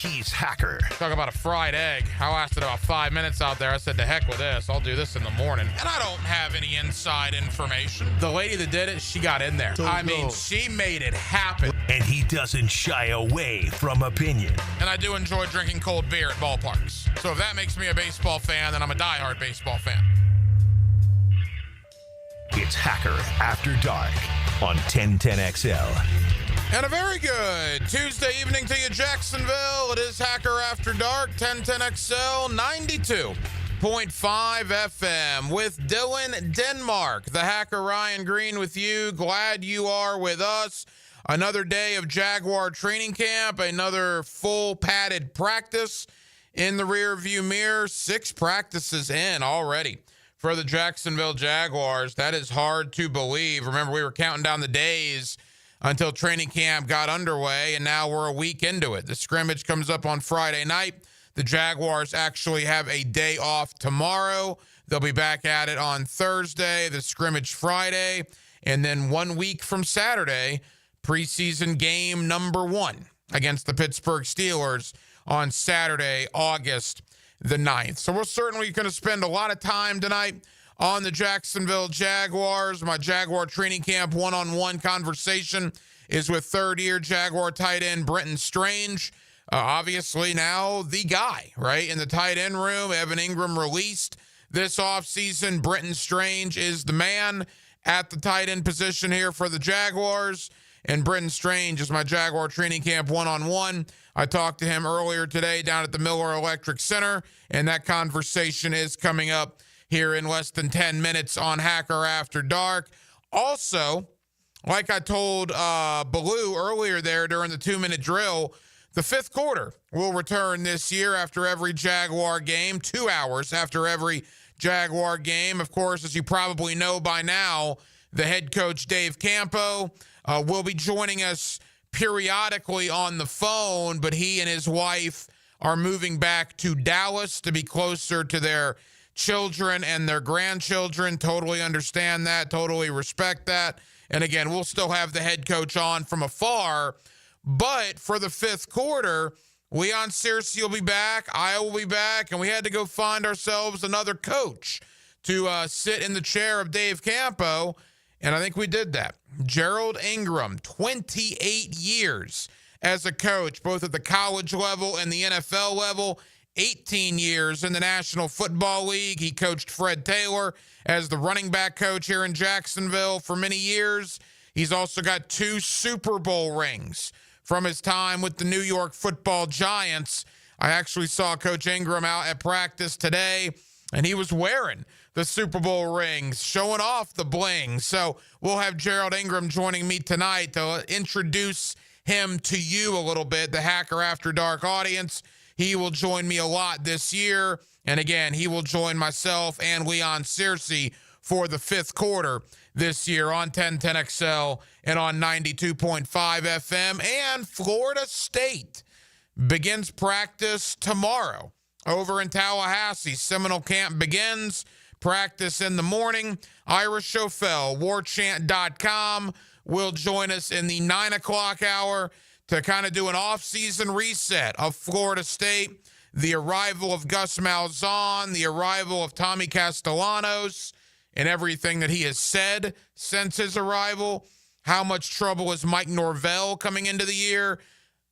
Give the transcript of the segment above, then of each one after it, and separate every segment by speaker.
Speaker 1: He's Hacker.
Speaker 2: Talk about a fried egg. I lasted about 5 minutes out there. I said, to heck with this. I'll do this in the morning. And I don't have any inside information. The lady that did it, she got in there. She made it happen.
Speaker 1: And he doesn't shy away from opinion.
Speaker 2: And I do enjoy drinking cold beer at ballparks. So if that makes me a baseball fan, then I'm a diehard baseball fan.
Speaker 1: It's Hacker After Dark on 1010XL.
Speaker 2: And a very good Tuesday evening to you, Jacksonville. It is Hacker After Dark, 1010XL, 92.5 FM with Dylan Denmark. The Hacker Ryan Green with you. Glad you are with us. Another day of Jaguar training camp, another full padded practice in the rearview mirror. 6 practices in already for the Jacksonville Jaguars. That is hard to believe. Remember, we were counting down the days until training camp got underway, and now we're a week into it. The scrimmage comes up on Friday night. The Jaguars actually have a day off tomorrow. They'll be back at it on Thursday, the scrimmage Friday, and then 1 week from Saturday, preseason game number 1 against the Pittsburgh Steelers on Saturday, August the 9th. So we're certainly going to spend a lot of time tonight on the Jacksonville Jaguars. My Jaguar training camp one-on-one conversation is with third-year Jaguar tight end Brenton Strange. Obviously now the guy, right, in the tight end room. Evan Ingram released this offseason. Brenton Strange is the man at the tight end position here for the Jaguars. And Brenton Strange is my Jaguar training camp one-on-one. I talked to him earlier today down at the Miller Electric Center, and that conversation is coming up here in less than 10 minutes on Hacker After Dark. Also, like I told Baloo earlier there during the 2-minute drill, the 5th quarter will return this year after every Jaguar game, 2 hours after every Jaguar game. Of course, as you probably know by now, the head coach, Dave Campo, will be joining us periodically on the phone, but he and his wife are moving back to Dallas to be closer to their children and their grandchildren. Totally understand that, totally respect that. And again, we'll still have the head coach on from afar, but for the 5th quarter, Leon Searcy will be back, I will be back, and we had to go find ourselves another coach to sit in the chair of Dave Campo, and I think we did that. Gerald Ingram, 28 years as a coach, both at the college level and the NFL level. 18 years in the National Football League. He coached Fred Taylor as the running back coach here in Jacksonville for many years. He's also got 2 Super Bowl rings from his time with the New York Football Giants. I actually saw Coach Ingram out at practice today, and he was wearing the Super Bowl rings, showing off the bling. So we'll have Gerald Ingram joining me tonight to introduce him to you a little bit, the Hacker After Dark audience. He will join me a lot this year. And again, he will join myself and Leon Searcy for the 5th quarter this year on 1010XL and on 92.5 FM. And Florida State begins practice tomorrow over in Tallahassee. Seminole camp begins. Practice in the morning. Ira Chauffel, warchant.com, will join us in the 9 o'clock hour to kind of do an off-season reset of Florida State, the arrival of Gus Malzahn, the arrival of Tommy Castellanos, and everything that he has said since his arrival. How much trouble is Mike Norvell coming into the year?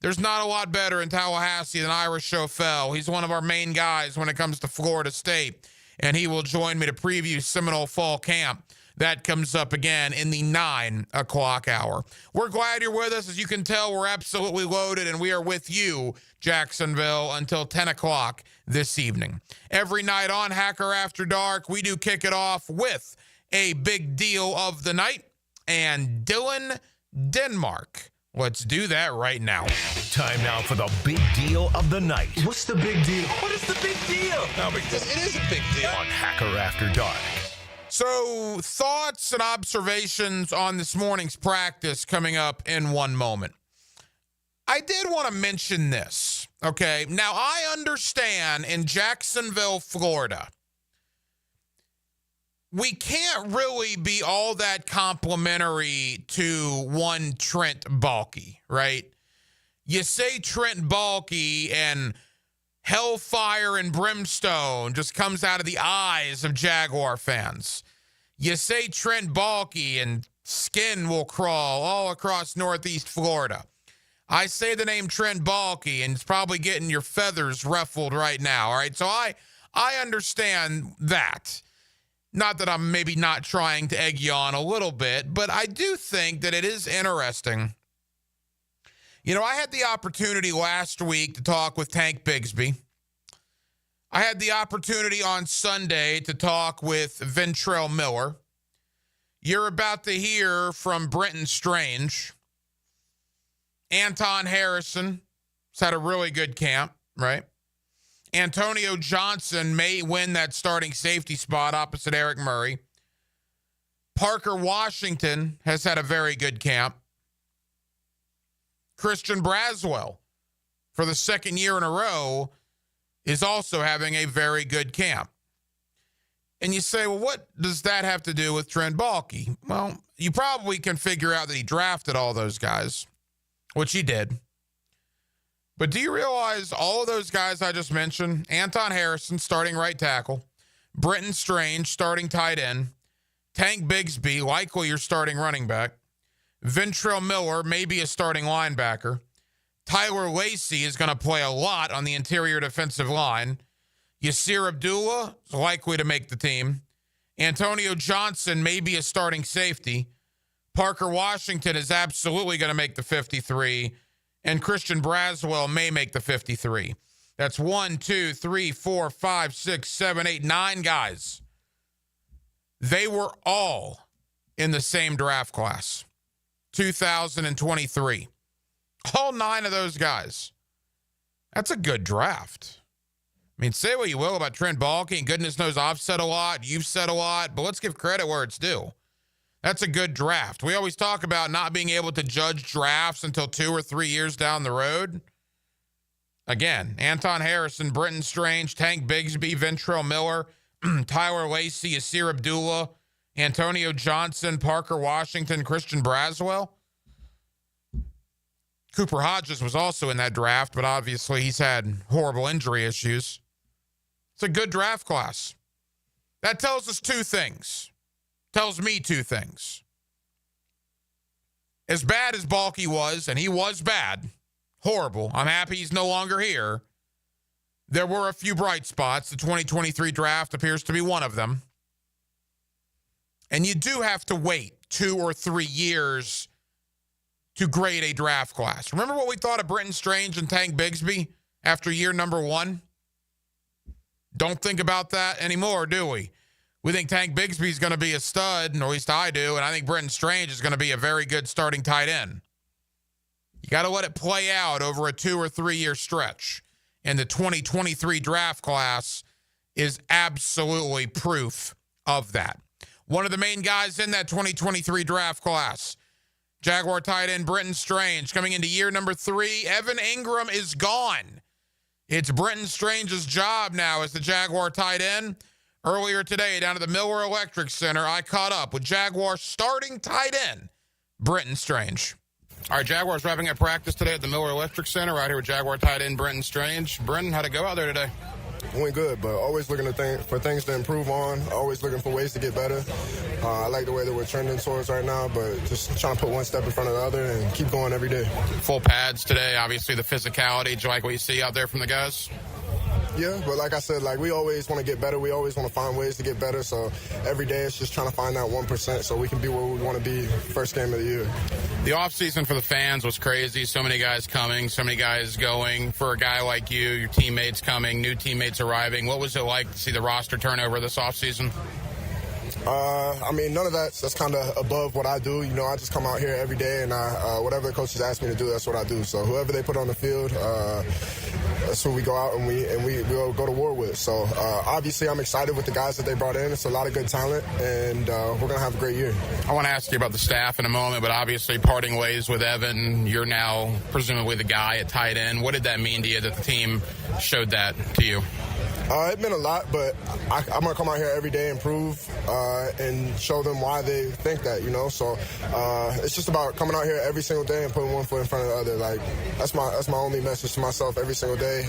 Speaker 2: There's not a lot better in Tallahassee than Ira Chauffel. He's one of our main guys when it comes to Florida State, and he will join me to preview Seminole Fall Camp. That comes up again in the 9 o'clock hour. We're glad you're with us. As you can tell, we're absolutely loaded, and we are with you, Jacksonville, until 10 o'clock this evening. Every night on Hacker After Dark, we do kick it off with a big deal of the night, and Dylan Denmark. Let's do that right now.
Speaker 1: Time now for the big deal of the night.
Speaker 3: What's the big deal?
Speaker 1: What is the big deal?
Speaker 2: No, because it is a big deal.
Speaker 1: On Hacker After Dark.
Speaker 2: So, thoughts and observations on this morning's practice coming up in one moment. I did want to mention this, okay? Now, I understand in Jacksonville, Florida, we can't really be all that complimentary to one Trent Baalke, right? You say Trent Baalke and hellfire and brimstone just comes out of the eyes of Jaguar fans. You say Trent Baalke and skin will crawl all across Northeast Florida. I say the name Trent Baalke and it's probably getting your feathers ruffled right now, all right? So I understand that. Not that I'm maybe not trying to egg you on a little bit, but I do think that it is interesting. You know, I had the opportunity last week to talk with Tank Bigsby. I had the opportunity on Sunday to talk with Ventrell Miller. You're about to hear from Brenton Strange. Anton Harrison has had a really good camp, right? Antonio Johnson may win that starting safety spot opposite Eric Murray. Parker Washington has had a very good camp. Christian Braswell, for the second year in a row, is also having a very good camp. And you say, well, what does that have to do with Trent Baalke? Well, you probably can figure out that he drafted all those guys, which he did. But do you realize all of those guys I just mentioned? Anton Harrison, starting right tackle. Brenton Strange, starting tight end. Tank Bigsby, likely your starting running back. Ventrell Miller, maybe a starting linebacker. Tyler Lacey is going to play a lot on the interior defensive line. Yasir Abdullah is likely to make the team. Antonio Johnson may be a starting safety. Parker Washington is absolutely going to make the 53. And Christian Braswell may make the 53. That's 1, 2, 3, 4, 5, 6, 7, 8, 9 guys. They were all in the same draft class, 2023. All 9 of those guys. That's a good draft. I mean, say what you will about Trent Baalke, and goodness knows I've said a lot, you've said a lot, but let's give credit where it's due. That's a good draft. We always talk about not being able to judge drafts until 2 or 3 years down the road. Again, Anton Harrison, Brenton Strange, Tank Bigsby, Ventrell Miller, Tyler Lacey, Yasir Abdullah, Antonio Johnson, Parker Washington, Christian Braswell. Cooper Hodges was also in that draft, but obviously he's had horrible injury issues. It's a good draft class. That tells us 2 things. Tells me 2 things. As bad as Baalke was, and he was bad, horrible, I'm happy he's no longer here. There were a few bright spots. The 2023 draft appears to be one of them. And you do have to wait 2 or 3 years to grade a draft class. Remember what we thought of Brenton Strange and Tank Bigsby after year number 1? Don't think about that anymore, do we? We think Tank Bigsby is going to be a stud, or at least I do, and I think Brenton Strange is going to be a very good starting tight end. You got to let it play out over a 2 or 3 year stretch. And the 2023 draft class is absolutely proof of that. One of the main guys in that 2023 draft class, Jaguar tight end Brenton Strange, coming into year number 3. Evan Ingram is gone. It's Brenton Strange's job now as the Jaguar tight end. Earlier today, down at the Miller Electric Center, I caught up with Jaguar starting tight end Brenton Strange. All right, Jaguars wrapping up practice today at the Miller Electric Center, right here with Jaguar tight end Brenton Strange. Brenton, how'd it go out there today?
Speaker 3: Went good, but always looking for things to improve on, always looking for ways to get better. I like the way that we're trending towards right now, but just trying to put one step in front of the other and keep going every day. Full
Speaker 2: pads today, obviously the physicality. Do you like what you see out there from the guys?
Speaker 3: Yeah, but like I said, we always want to get better. We always want to find ways to get better. So every day it's just trying to find that 1% so we can be where we want to be first game of the year.
Speaker 2: The offseason for the fans was crazy. So many guys coming, so many guys going. For a guy like you, your teammates coming, new teammates arriving. What was it like to see the roster turnover this offseason?
Speaker 3: None of that's kind of above what I do. I just come out here every day and whatever the coaches ask me to do, that's what I do. So whoever they put on the field, that's who we go out and we'll go to war with. So obviously I'm excited with the guys that they brought in. It's a lot of good talent, and we're going to have a great year.
Speaker 2: I want to ask you about the staff in a moment, but obviously parting ways with Evan, you're now presumably the guy at tight end. What did that mean to you that the team showed that to you?
Speaker 3: It meant a lot, but I'm going to come out here every day and prove and show them why they think that, you know. So it's just about coming out here every single day and putting one foot in front of the other. Like, that's my only message to myself every single day.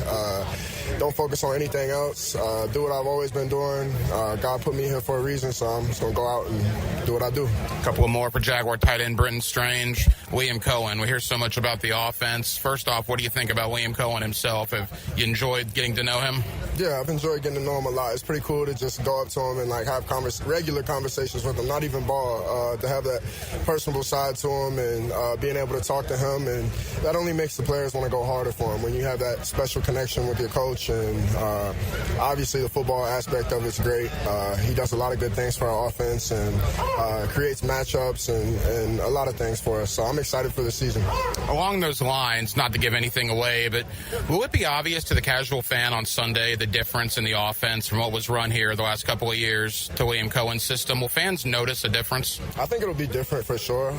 Speaker 3: Don't focus on anything else. Do what I've always been doing. God put me here for a reason, so I'm just going to go out and do what I do.
Speaker 2: A couple of more for Jaguar tight end Brenton Strange, Liam Cohen. We hear so much about the offense. First off, what do you think about Liam Cohen himself? Have you enjoyed getting to know him?
Speaker 3: Yeah, I've enjoyed getting to know him a lot. It's pretty cool to just go up to him and like have regular conversations with him, not even ball, to have that personable side to him and being able to talk to him. And that only makes the players want to go harder for him when you have that special connection with your coach. And obviously the football aspect of it's great. He does a lot of good things for our offense and creates matchups and a lot of things for us. So I'm excited for the season.
Speaker 2: Along those lines, not to give anything away, but will it be obvious to the casual fan on Sunday the difference in the offense from what was run here the last couple of years to Liam Cohen's system? Will fans notice a difference?
Speaker 3: I think it'll be different for sure.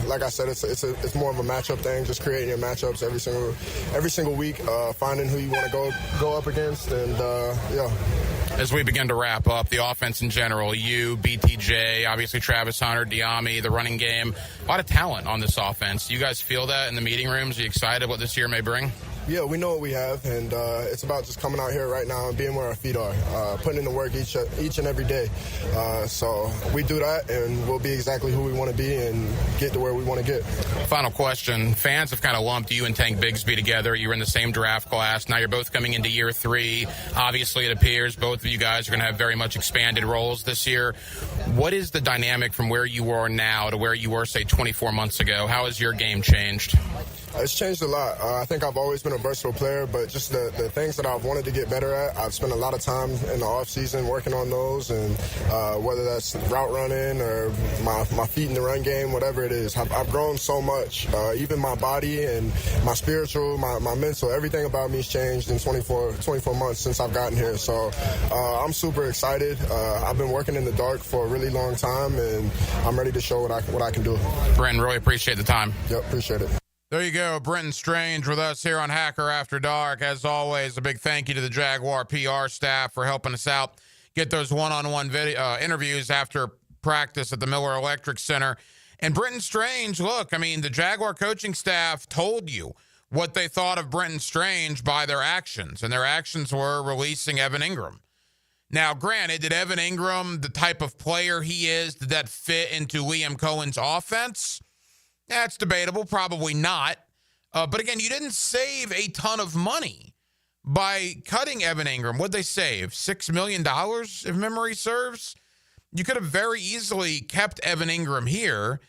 Speaker 3: Like I said, it's more of a matchup thing, just creating your matchups every single week, finding who you want to go up against, and yeah.
Speaker 2: As we begin to wrap up, the offense in general, you, BTJ, obviously Travis Hunter, Diami, the running game, a lot of talent on this offense. Do you guys feel that in the meeting rooms? Are you excited what this year may bring?
Speaker 3: Yeah, we know what we have, and it's about just coming out here right now and being where our feet are, putting in the work each and every day. So we do that, and we'll be exactly who we want to be and get to where we want to get.
Speaker 2: Final question. Fans have kind of lumped you and Tank Bigsby together. You were in the same draft class. Now you're both coming into year 3. Obviously, it appears both of you guys are going to have very much expanded roles this year. What is the dynamic from where you are now to where you were, say, 24 months ago? How has your game changed?
Speaker 3: It's changed a lot. I think I've always been a versatile player, but just the things that I've wanted to get better at, I've spent a lot of time in the offseason working on those, and whether that's route running or my feet in the run game, whatever it is. I've grown so much. Even my body and my spiritual, my mental, everything about me's changed in 24 months since I've gotten here. So I'm super excited. I've been working in the dark for a really long time, and I'm ready to show what I can do.
Speaker 2: Brenton, really appreciate the time.
Speaker 3: Yep, appreciate it.
Speaker 2: There you go, Brenton Strange with us here on Hacker After Dark. As always, a big thank you to the Jaguar PR staff for helping us out get those one-on-one interviews after practice at the Miller Electric Center. And Brenton Strange, look, I mean, the Jaguar coaching staff told you what they thought of Brenton Strange by their actions, and their actions were releasing Evan Ingram. Now, granted, did Evan Ingram, the type of player he is, did that fit into Liam Cohen's offense? That's debatable, probably not. But again, you didn't save a ton of money by cutting Evan Ingram. What'd they save? $6 million, if memory serves? You could have very easily kept Evan Ingram here.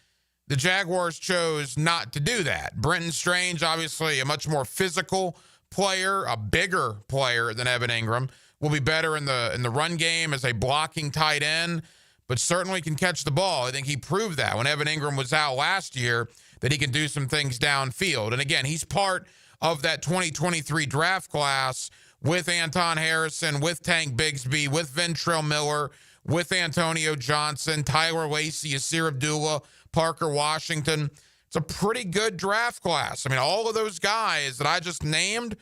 Speaker 2: The Jaguars chose not to do that. Brenton Strange, obviously a much more physical player, a bigger player than Evan Ingram, will be better in the run game as a blocking tight end, but certainly can catch the ball. I think he proved that when Evan Ingram was out last year, that he can do some things downfield. And again, he's part of that 2023 draft class with Anton Harrison, with Tank Bigsby, with Ventrell Miller, with Antonio Johnson, Tyler Lacey, Asir Abdullah, Parker Washington. It's a pretty good draft class. I mean, all of those guys that I just named,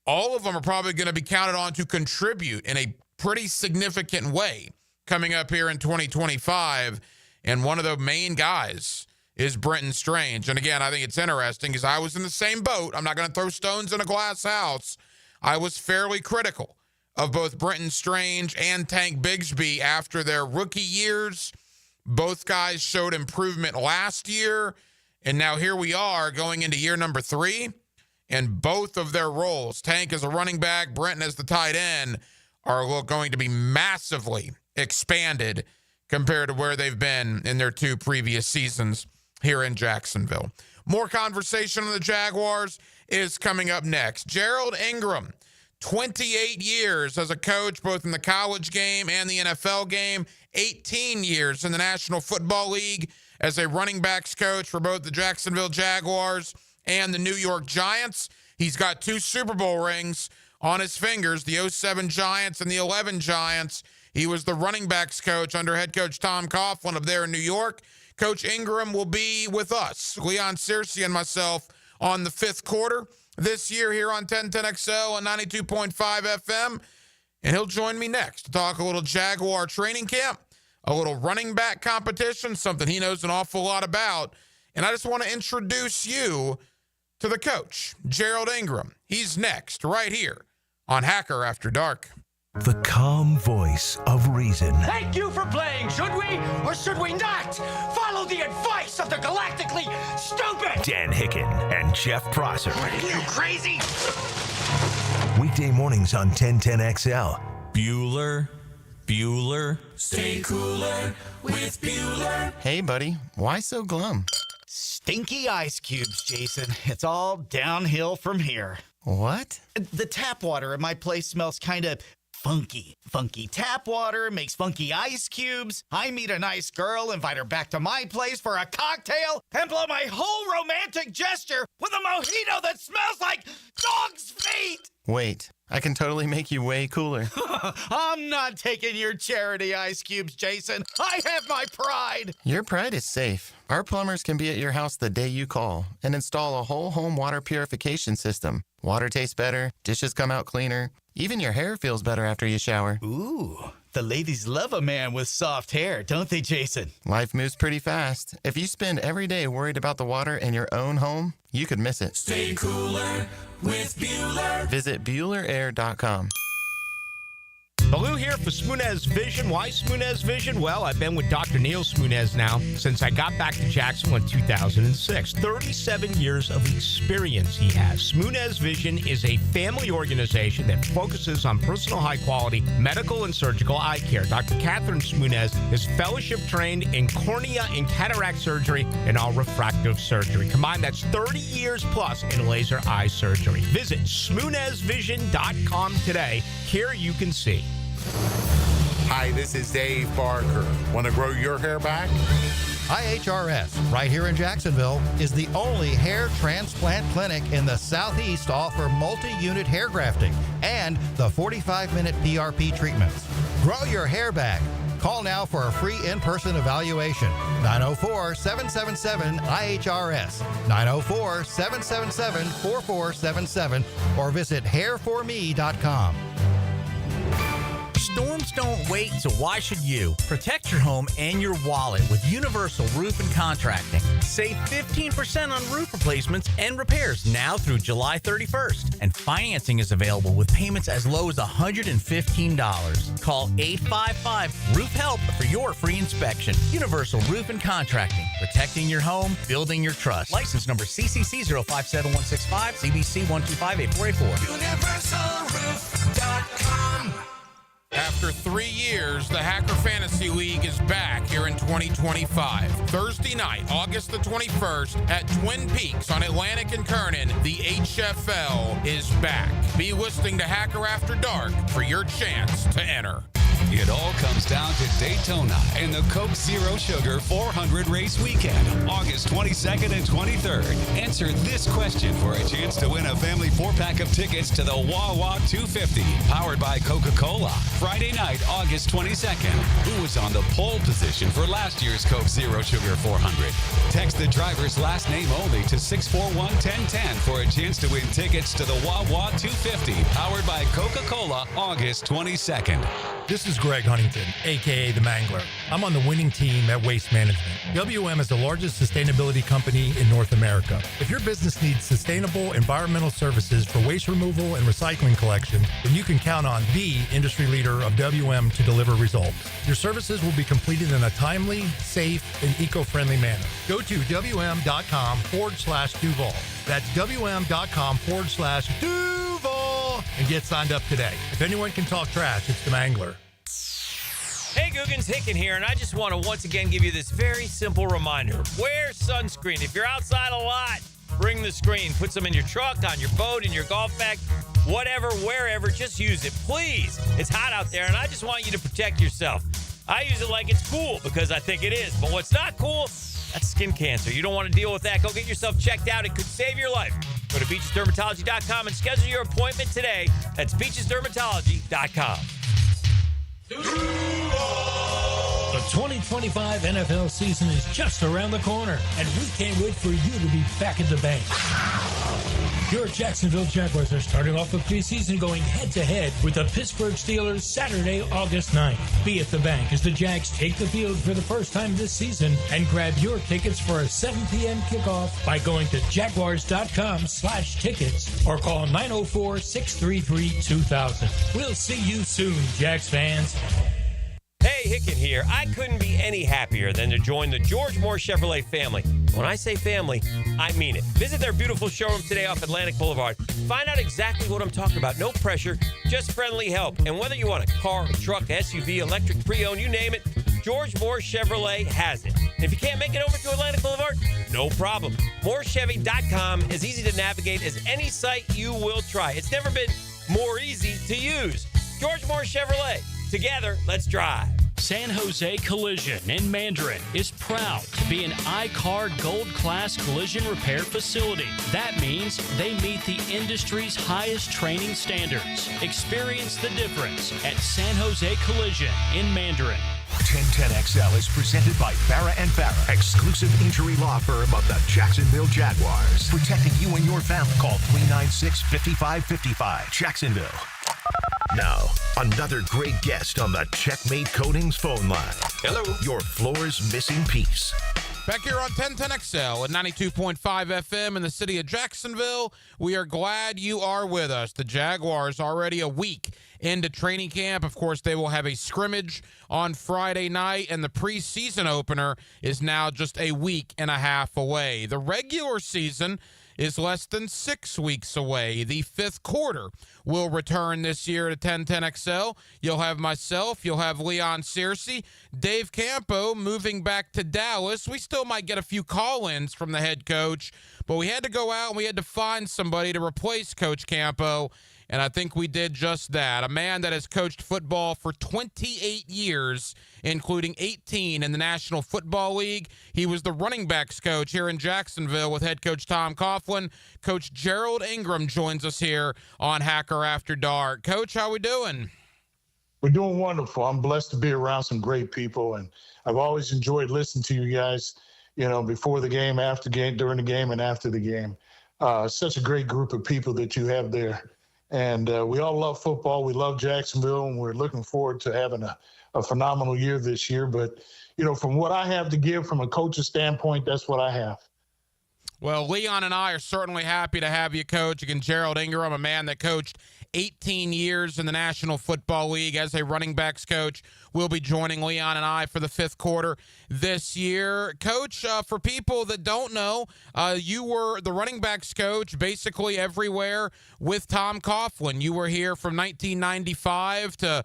Speaker 2: all of them are probably going to be counted on to contribute in a pretty significant way coming up here in 2025, and one of the main guys is Brenton Strange. And again, I think it's interesting because I was in the same boat. I'm not going to throw stones in a glass house. I was fairly critical of both Brenton Strange and Tank Bigsby after their rookie years. Both guys showed improvement last year, and now here we are going into year number 3, and both of their roles, Tank as a running back, Brenton as the tight end, are going to be massively expanded compared to where they've been in their 2 previous seasons here in Jacksonville. More conversation on the Jaguars is coming up next. Gerald Ingram, 28 years as a coach, both in the college game and the NFL game, 18 years in the National Football League as a running backs coach for both the Jacksonville Jaguars and the New York Giants. He's got 2 Super Bowl rings on his fingers, the 07 Giants and the 11 Giants. He was the running backs coach under head coach Tom Coughlin up there in New York. Coach Ingram will be with us, Leon Searcy and myself, on the 5th quarter this year here on 1010XL and 92.5 FM. And he'll join me next to talk a little Jaguar training camp, a little running back competition, something he knows an awful lot about. And I just want to introduce you to the coach, Gerald Ingram. He's next, right here on Hacker After Dark.
Speaker 1: The calm voice of reason.
Speaker 4: Thank you for playing. Should we or should we not follow the advice of the galactically stupid?
Speaker 1: Dan Hicken and Jeff Prosser.
Speaker 4: Are you crazy?
Speaker 1: Weekday mornings on 1010XL.
Speaker 5: Bueller. Stay cooler with Bueller.
Speaker 6: Hey, buddy. Why so glum?
Speaker 7: Stinky ice cubes, Jason. It's all downhill from here.
Speaker 6: What?
Speaker 7: The tap water at my place smells kind of funky. Funky tap water makes funky ice cubes. I meet a nice girl, invite her back to my place for a cocktail, and blow my whole romantic gesture with a mojito that smells like dog's feet.
Speaker 6: Wait, I can totally make you way cooler.
Speaker 7: I'm not taking your charity ice cubes, Jason. I have my pride.
Speaker 6: Your pride is safe. Our plumbers can be at your house the day you call and install a whole home water purification system. Water tastes better, dishes come out cleaner, even your hair feels better after you shower.
Speaker 7: Ooh, the ladies love a man with soft hair, don't they, Jason?
Speaker 6: Life moves pretty fast. If you spend every day worried about the water in your own home, you could miss it.
Speaker 5: Stay cooler with Bueller.
Speaker 6: Visit BuellerAir.com.
Speaker 8: Baloo here for Smoonez Vision. Why Smoonez Vision? Well, I've been with Dr. Neil Smoonez now since I got back to Jacksonville in 2006. 37 years of experience he has. Smoonez Vision is a family organization that focuses on personal high-quality medical and surgical eye care. Dr. Catherine Smoonez is fellowship-trained in cornea and cataract surgery and all refractive surgery. Combined, that's 30 years plus in laser eye surgery. Visit SmoonezVision.com today. Care you can see.
Speaker 9: Hi, this is Dave Barker. Want to grow your hair back?
Speaker 10: IHRS, right here in Jacksonville, is the only hair transplant clinic in the Southeast to offer multi-unit hair grafting and the 45-minute PRP treatments. Grow your hair back. Call now for a free in-person evaluation. 904-777-IHRS, 904-777-4477, or visit hairforme.com.
Speaker 11: Storms don't wait, so why should you? Protect your home and your wallet with Universal Roof and Contracting. Save 15% on roof replacements and repairs now through July 31st. And financing is available with payments as low as $115. Call 855-ROOF-HELP for your free inspection. Universal Roof and Contracting. Protecting your home, building your trust. License number CCC 057165, CBC 1258484.
Speaker 5: UniversalRoof.com.
Speaker 2: After 3 years, the Hacker Fantasy League is back here in 2025. Thursday night, August the 21st at Twin Peaks on Atlantic and Kernan, the HFL is back. Be listening to Hacker After Dark for your chance to enter.
Speaker 12: It all comes down to Daytona and the Coke Zero Sugar 400 race weekend, August 22nd and 23rd. Answer this question for a chance to win a family 4-pack of tickets to the Wawa 250, powered by Coca-Cola. Friday night, August 22nd. Who was on the pole position for last year's Coke Zero Sugar 400? Text the driver's last name only to 641-1010 for a chance to win tickets to the Wawa 250, powered by Coca-Cola, August 22nd.
Speaker 13: This is Greg Huntington, a.k.a. The Mangler. I'm on the winning team at Waste Management. WM is the largest sustainability company in North America. If your business needs sustainable environmental services for waste removal and recycling collection, then you can count on the industry leader of WM to deliver results. Your services will be completed in a timely, safe, and eco-friendly manner. Go to WM.com/Duval. That's WM.com/Duval and get signed up today. If anyone can talk trash, it's the Mangler.
Speaker 14: Hey, Googans, Hicken here, and I just want to once again give you this very simple reminder. Wear sunscreen. If you're outside a lot, bring the screen. Put some in your truck, on your boat, in your golf bag, whatever, wherever, just use it. Please. It's hot out there, and I just want you to protect yourself. I use it like it's cool because I think it is, but what's not cool, that's skin cancer. You don't want to deal with that. Go get yourself checked out. It could save your life. Go to beachesdermatology.com and schedule your appointment today. That's beachesdermatology.com.
Speaker 15: The 2025 NFL season is just around the corner, and we can't wait for you to be back at the bank. Your Jacksonville Jaguars are starting off the preseason going head-to-head with the Pittsburgh Steelers Saturday, August 9th. Be at the bank as the Jags take the field for the first time this season and grab your tickets for a 7 p.m. kickoff by going to jaguars.com/tickets or call 904-633-2000. We'll see you soon, Jags fans.
Speaker 14: Hey, Hicken here. I couldn't be any happier than to join the George Moore Chevrolet family. When I say family, I mean it. Visit their beautiful showroom today off Atlantic Boulevard. Find out exactly what I'm talking about. No pressure, just friendly help. And whether you want a car, a truck, SUV, electric, pre-owned, you name it, George Moore Chevrolet has it. And if you can't make it over to Atlantic Boulevard, no problem. MooreChevy.com is easy to navigate as any site you will try. It's never been more easy to use. George Moore Chevrolet. Together, let's drive.
Speaker 16: San Jose Collision in Mandarin is proud to be an I-CAR Gold Class collision repair facility. That means they meet the industry's highest training standards. Experience the difference at San Jose Collision in Mandarin.
Speaker 1: 1010XL is presented by Barra & Barra, exclusive injury law firm of the Jacksonville Jaguars. Protecting you and your family. Call 396-5555. Jacksonville. Now, another great guest on the Checkmate Coatings phone line. Hello. Your floor's missing piece.
Speaker 2: Back here on 1010XL at 92.5 FM in the city of Jacksonville. We are glad you are with us. The Jaguars already a week into training camp. Of course, they will have a scrimmage on Friday night, and the preseason opener is now just a week and a half away. The regular season is less than 6 weeks away. The fifth quarter will return this year to 1010XL. You'll have myself, you'll have Leon Searcy, Dave Campo moving back to Dallas. We still might get a few call-ins from the head coach, but we had to go out and we had to find somebody to replace Coach Campo, and I think we did just that. A man that has coached football for 28 years, including 18 in the National Football League. He was the running backs coach here in Jacksonville with head coach Tom Coughlin. Coach Gerald Ingram joins us here on Hacker After Dark. Coach, how we doing?
Speaker 17: We're doing wonderful. I'm blessed to be around some great people, and I've always enjoyed listening to you guys, you know, before the game, after the game, during the game, and after the game. Such a great group of people that you have there. And we all love football. We love Jacksonville, and we're looking forward to having a phenomenal year this year. But, you know, from what I have to give from a coach's standpoint, that's what I have.
Speaker 2: Well, Leon and I are certainly happy to have you, Coach. Again, Gerald Ingram, a man that coached 18 years in the National Football League as a running backs coach, will be joining Leon and I for the fifth quarter this year. Coach, for people that don't know, you were the running backs coach basically everywhere with Tom Coughlin. You were here from 1995 to,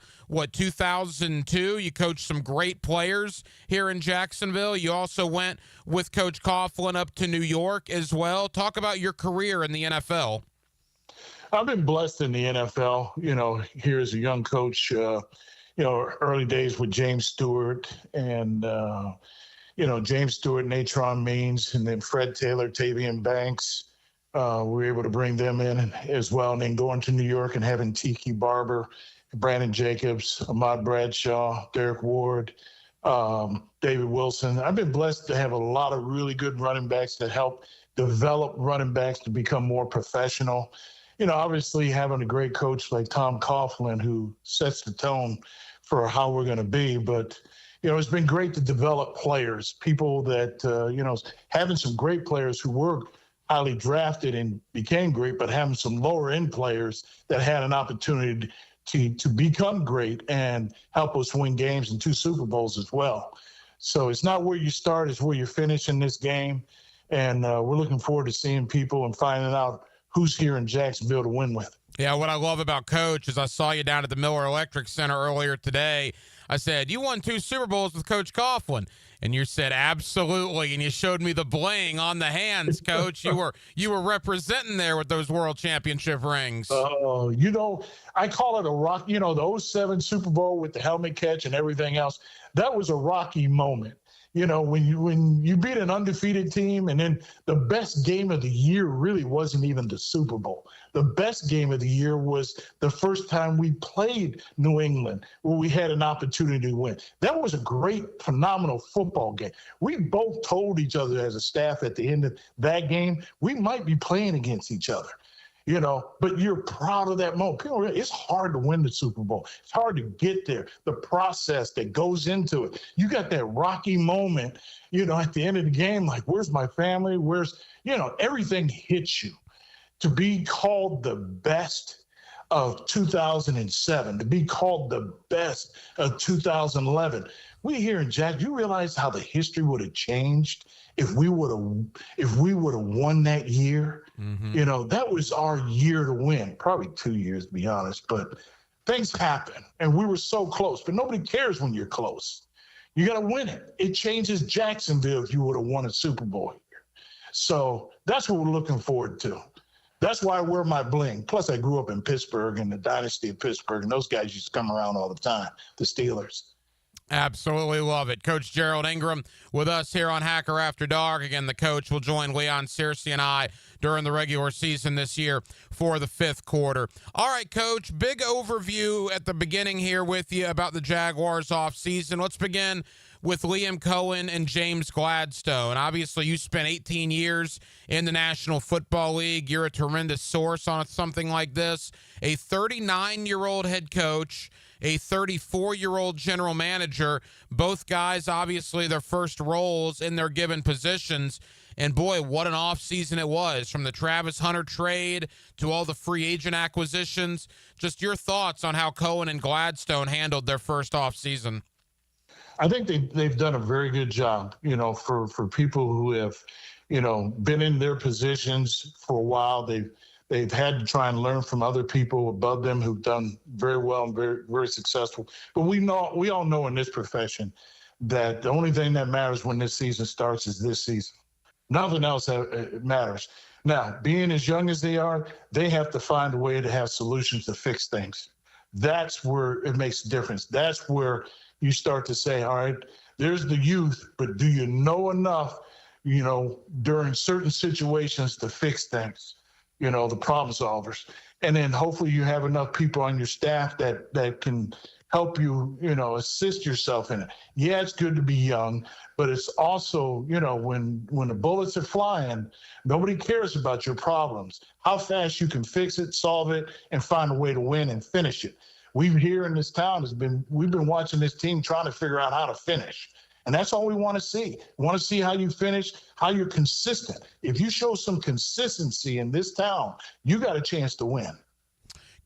Speaker 2: 2002. You coached some great players here in Jacksonville. You also went with Coach Coughlin up to New York as well. Talk about your career in the NFL.
Speaker 17: I've been blessed in the NFL, you know, here as a young coach, you know, early days with James Stewart and, you know, James Stewart, Natron Means, and then Fred Taylor, Tavian Banks. We were able to bring them in as well. And then going to New York and having Tiki Barber, Brandon Jacobs, Ahmad Bradshaw, Derek Ward, David Wilson. I've been blessed to have a lot of really good running backs that help develop running backs to become more professional. You know, obviously having a great coach like Tom Coughlin who sets the tone for how we're going to be. But, you know, it's been great to develop players, people that, you know, having some great players who were highly drafted and became great, but having some lower end players that had an opportunity to become great and help us win games and 2 Super Bowls as well. So it's not where you start, it's where you finish in this game. And we're looking forward to seeing people and finding out who's here in Jacksonville to win with.
Speaker 2: Yeah, what I love about Coach is I saw you down at the Miller Electric Center earlier today. I said, you won 2 Super Bowls with Coach Coughlin. And you said, absolutely. And you showed me the bling on the hands, Coach. You were representing there with those world championship rings.
Speaker 17: Oh, you know, I call it a rock. You know, the 07 Super Bowl with the helmet catch and everything else, that was a rocky moment. You know, when you beat an undefeated team, and then the best game of the year really wasn't even the Super Bowl. The best game of the year was the first time we played New England, where we had an opportunity to win. That was a great, phenomenal football game. We both told each other as a staff at the end of that game, we might be playing against each other. but you're proud of that moment. It's hard to win the Super Bowl. It's hard to get there. The process that goes into it. You got that rocky moment, at the end of the game, like, where's my family? Everything hits you. To be called the best of 2007, to be called the best of 2011. We here in Jack, you realize how the history would have changed if we would have won that year. Mm-hmm. That was our year to win. Probably 2 years, to be honest. But things happen, and we were so close. But nobody cares when you're close. You got to win it. It changes Jacksonville if you would have won a Super Bowl here. So that's what we're looking forward to. That's why I wear my bling. Plus, I grew up in Pittsburgh and the dynasty of Pittsburgh, and those guys used to come around all the time, the Steelers.
Speaker 2: Absolutely love it. Coach Gerald Ingram with us here on Hacker After Dark. Again, the coach will join Leon Searcy and I during the regular season this year for the 5th quarter. All right, Coach, big overview at the beginning here with you about the Jaguars offseason. Let's begin with Liam Cohen and James Gladstone. Obviously, you spent 18 years in the National Football League. You're a tremendous source on something like this. A 39-year-old head coach, a 34-year-old general manager, both guys, obviously, their first roles in their given positions. And, boy, what an offseason it was, from the Travis Hunter trade to all the free agent acquisitions. Just your thoughts on how Cohen and Gladstone handled their first offseason.
Speaker 17: I think they've done a very good job, for people who have, been in their positions for a while. They've had to try and learn from other people above them who've done very well and very, very successful. But we all know in this profession that the only thing that matters when this season starts is this season. Nothing else matters. Now, being as young as they are, they have to find a way to have solutions to fix things. That's where it makes a difference. That's where you start to say, all right, there's the youth, but do you know enough, during certain situations to fix things, the problem solvers. And then hopefully you have enough people on your staff that can help you, assist yourself in it. Yeah, it's good to be young, but it's also, when the bullets are flying, nobody cares about your problems. How fast you can fix it, solve it, and find a way to win and finish it. We've here in this town we've been watching this team trying to figure out how to finish. And that's all we want to see. We want to see how you finish, how you're consistent. If you show some consistency in this town, you got a chance to win.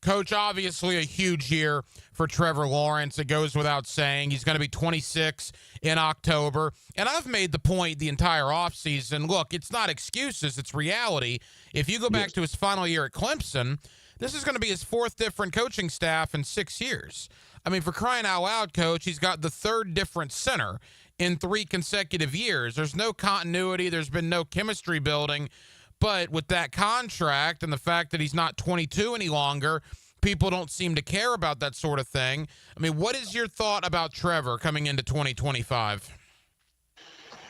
Speaker 2: Coach, obviously a huge year for Trevor Lawrence. It goes without saying. He's going to be 26 in October. And I've made the point the entire offseason, look, it's not excuses, it's reality. If you go back to his final year at Clemson, this is going to be his 4th different coaching staff in 6 years. I mean, for crying out loud, Coach, he's got the 3rd different center in 3 consecutive years. There's no continuity. There's been no chemistry building. But with that contract and the fact that he's not 22 any longer, people don't seem to care about that sort of thing. I mean, what is your thought about Trevor coming into 2025?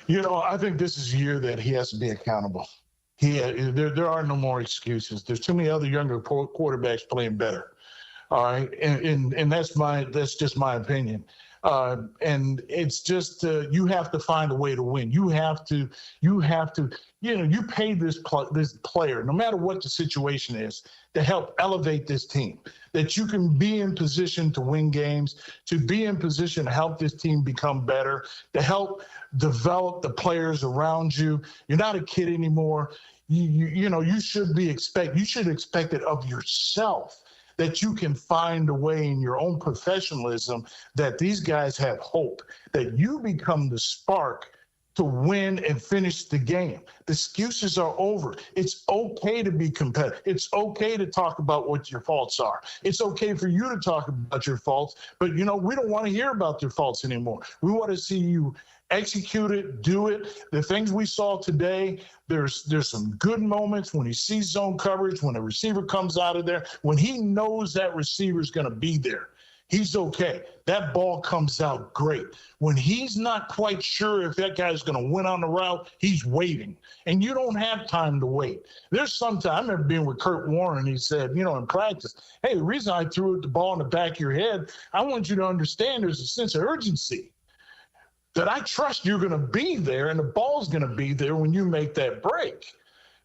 Speaker 17: I think this is a year that he has to be accountable. There are no more excuses. There's too many other younger quarterbacks playing better. All right, and that's just my opinion. And it's just you have to find a way to win. You have to. You pay this player, no matter what the situation is, to help elevate this team. That you can be in position to win games, to be in position to help this team become better, to help develop the players around you. You're not a kid anymore. You should expect it of yourself, that you can find a way in your own professionalism that these guys have hope, that you become the spark to win and finish the game. The excuses are over. It's okay to be competitive. It's okay to talk about what your faults are. It's okay for you to talk about your faults, but we don't want to hear about your faults anymore. We want to see you execute it, do it. The things we saw today, there's some good moments when he sees zone coverage, when a receiver comes out of there, when he knows that receiver's going to be there. He's okay. That ball comes out great. When he's not quite sure if that guy's going to win on the route, he's waiting. And you don't have time to wait. There's some time, I remember being with Kurt Warren, he said, in practice, hey, the reason I threw the ball in the back of your head, I want you to understand there's a sense of urgency, that I trust you're going to be there and the ball's going to be there when you make that break.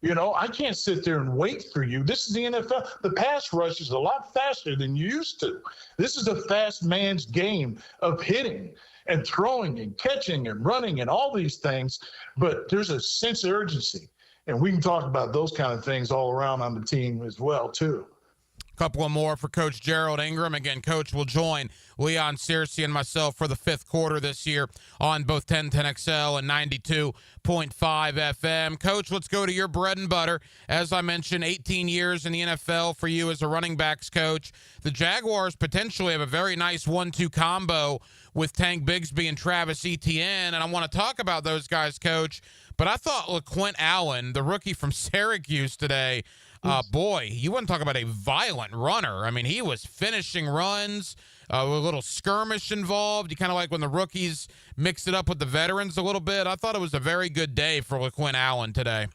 Speaker 17: I can't sit there and wait for you. This is the NFL. The pass rush is a lot faster than you used to. This is a fast man's game of hitting and throwing and catching and running and all these things. But there's a sense of urgency. And we can talk about those kind of things all around on the team as well, too.
Speaker 2: Couple of more for Coach Gerald Ingram. Again, Coach will join Leon Searcy and myself for the fifth quarter this year on both 1010XL and 92.5 FM. Coach, let's go to your bread and butter. As I mentioned, 18 years in the NFL for you as a running backs coach. The Jaguars potentially have a very nice 1-2 combo with Tank Bigsby and Travis Etienne, and I want to talk about those guys, Coach. But I thought LaQuint Allen, the rookie from Syracuse today, boy, you wouldn't talk about a violent runner. I mean, he was finishing runs, with a little skirmish involved. You kind of like when the rookies mix it up with the veterans a little bit. I thought it was a very good day for LaQuint Allen today.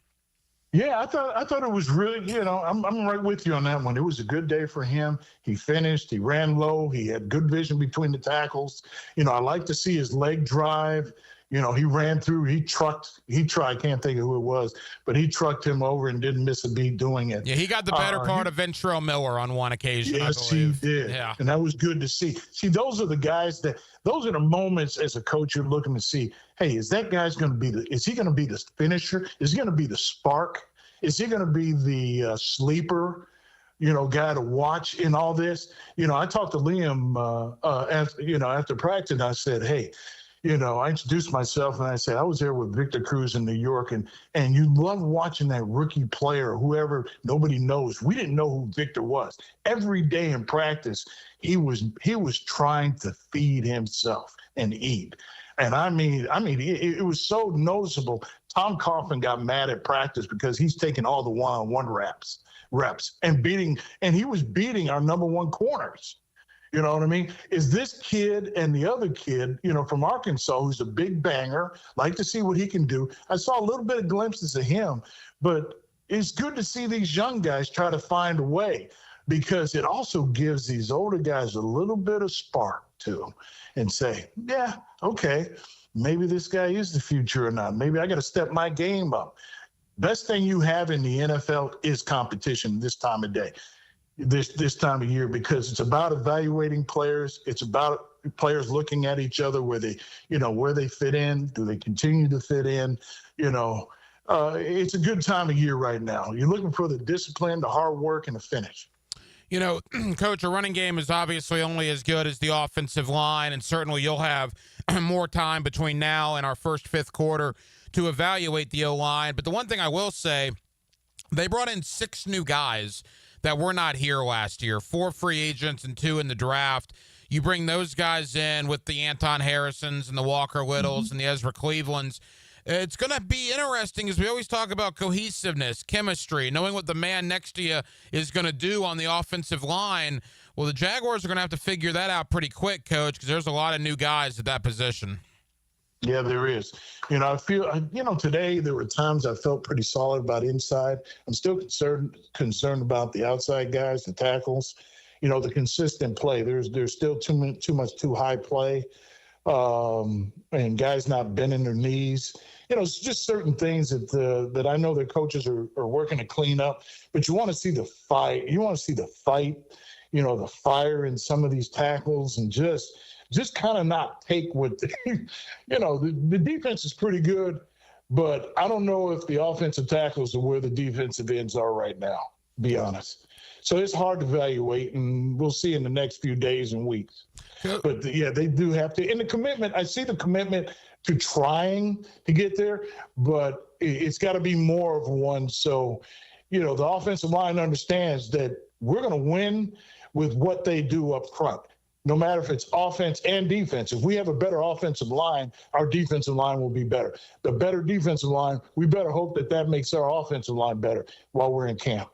Speaker 17: Yeah, I thought it was really, I'm right with you on that one. It was a good day for him. He finished, he ran low, he had good vision between the tackles. I like to see his leg drive. He ran through, he tried, I can't think of who it was, but he trucked him over and didn't miss a beat doing it.
Speaker 2: Yeah, he got the better part of Ventrell Miller on one occasion,
Speaker 17: yes,
Speaker 2: I believe.
Speaker 17: He did.
Speaker 2: Yeah.
Speaker 17: And that was good to see. See, those are the guys those are the moments as a coach you're looking to see, hey, is that guy's going to be is he going to be the finisher? Is he going to be the spark? Is he going to be the sleeper, guy to watch in all this? I talked to Liam, after practice, and I said, hey, I introduced myself and I said, I was there with Victor Cruz in New York, and you love watching that rookie player, whoever, nobody knows. We didn't know who Victor was. Every day in practice, he was trying to feed himself and eat. And I mean, it was so noticeable. Tom Coughlin got mad at practice because he's taking all the one-on-one reps and he was beating our number one corners. You know what I mean? Is this kid and the other kid, from Arkansas, who's a big banger, like to see what he can do. I saw a little bit of glimpses of him, but it's good to see these young guys try to find a way, because it also gives these older guys a little bit of spark to them and say, yeah, okay, maybe this guy is the future or not. Maybe I got to step my game up. Best thing you have in the NFL is competition this time of day. This time of year, because it's about evaluating players. It's about players looking at each other, where they fit in. Do they continue to fit in? It's a good time of year right now. You're looking for the discipline, the hard work, and the finish.
Speaker 2: Coach, a running game is obviously only as good as the offensive line, and certainly you'll have more time between now and our fifth quarter to evaluate the O-line. But the one thing I will say, they brought in 6 new guys that were not here last year, 4 free agents and 2 in the draft. You bring those guys in with the Anton Harrisons and the Walker Littles and the Ezra Clevelands. It's going to be interesting, as we always talk about cohesiveness, chemistry, knowing what the man next to you is going to do on the offensive line. Well, the Jaguars are going to have to figure that out pretty quick, Coach, because there's a lot of new guys at that position.
Speaker 17: Yeah, there is. I feel, today there were times I felt pretty solid about inside. I'm still concerned about the outside guys, the tackles, the consistent play. There's still too much too high play, and guys not bending their knees. It's just certain things that I know their coaches are working to clean up. But you want to see the fight. You want to see the fight, the fire in some of these tackles, and just kind of not take what the defense is pretty good, but I don't know if the offensive tackles are where the defensive ends are right now, to be honest. So it's hard to evaluate, and we'll see in the next few days and weeks. But they do have to. And the commitment, I see the commitment to trying to get there, but it's got to be more of one. So, the offensive line understands that we're going to win with what they do up front. No matter if it's offense and defense. If we have a better offensive line, our defensive line will be better. The better defensive line, we better hope that makes our offensive line better while we're in camp.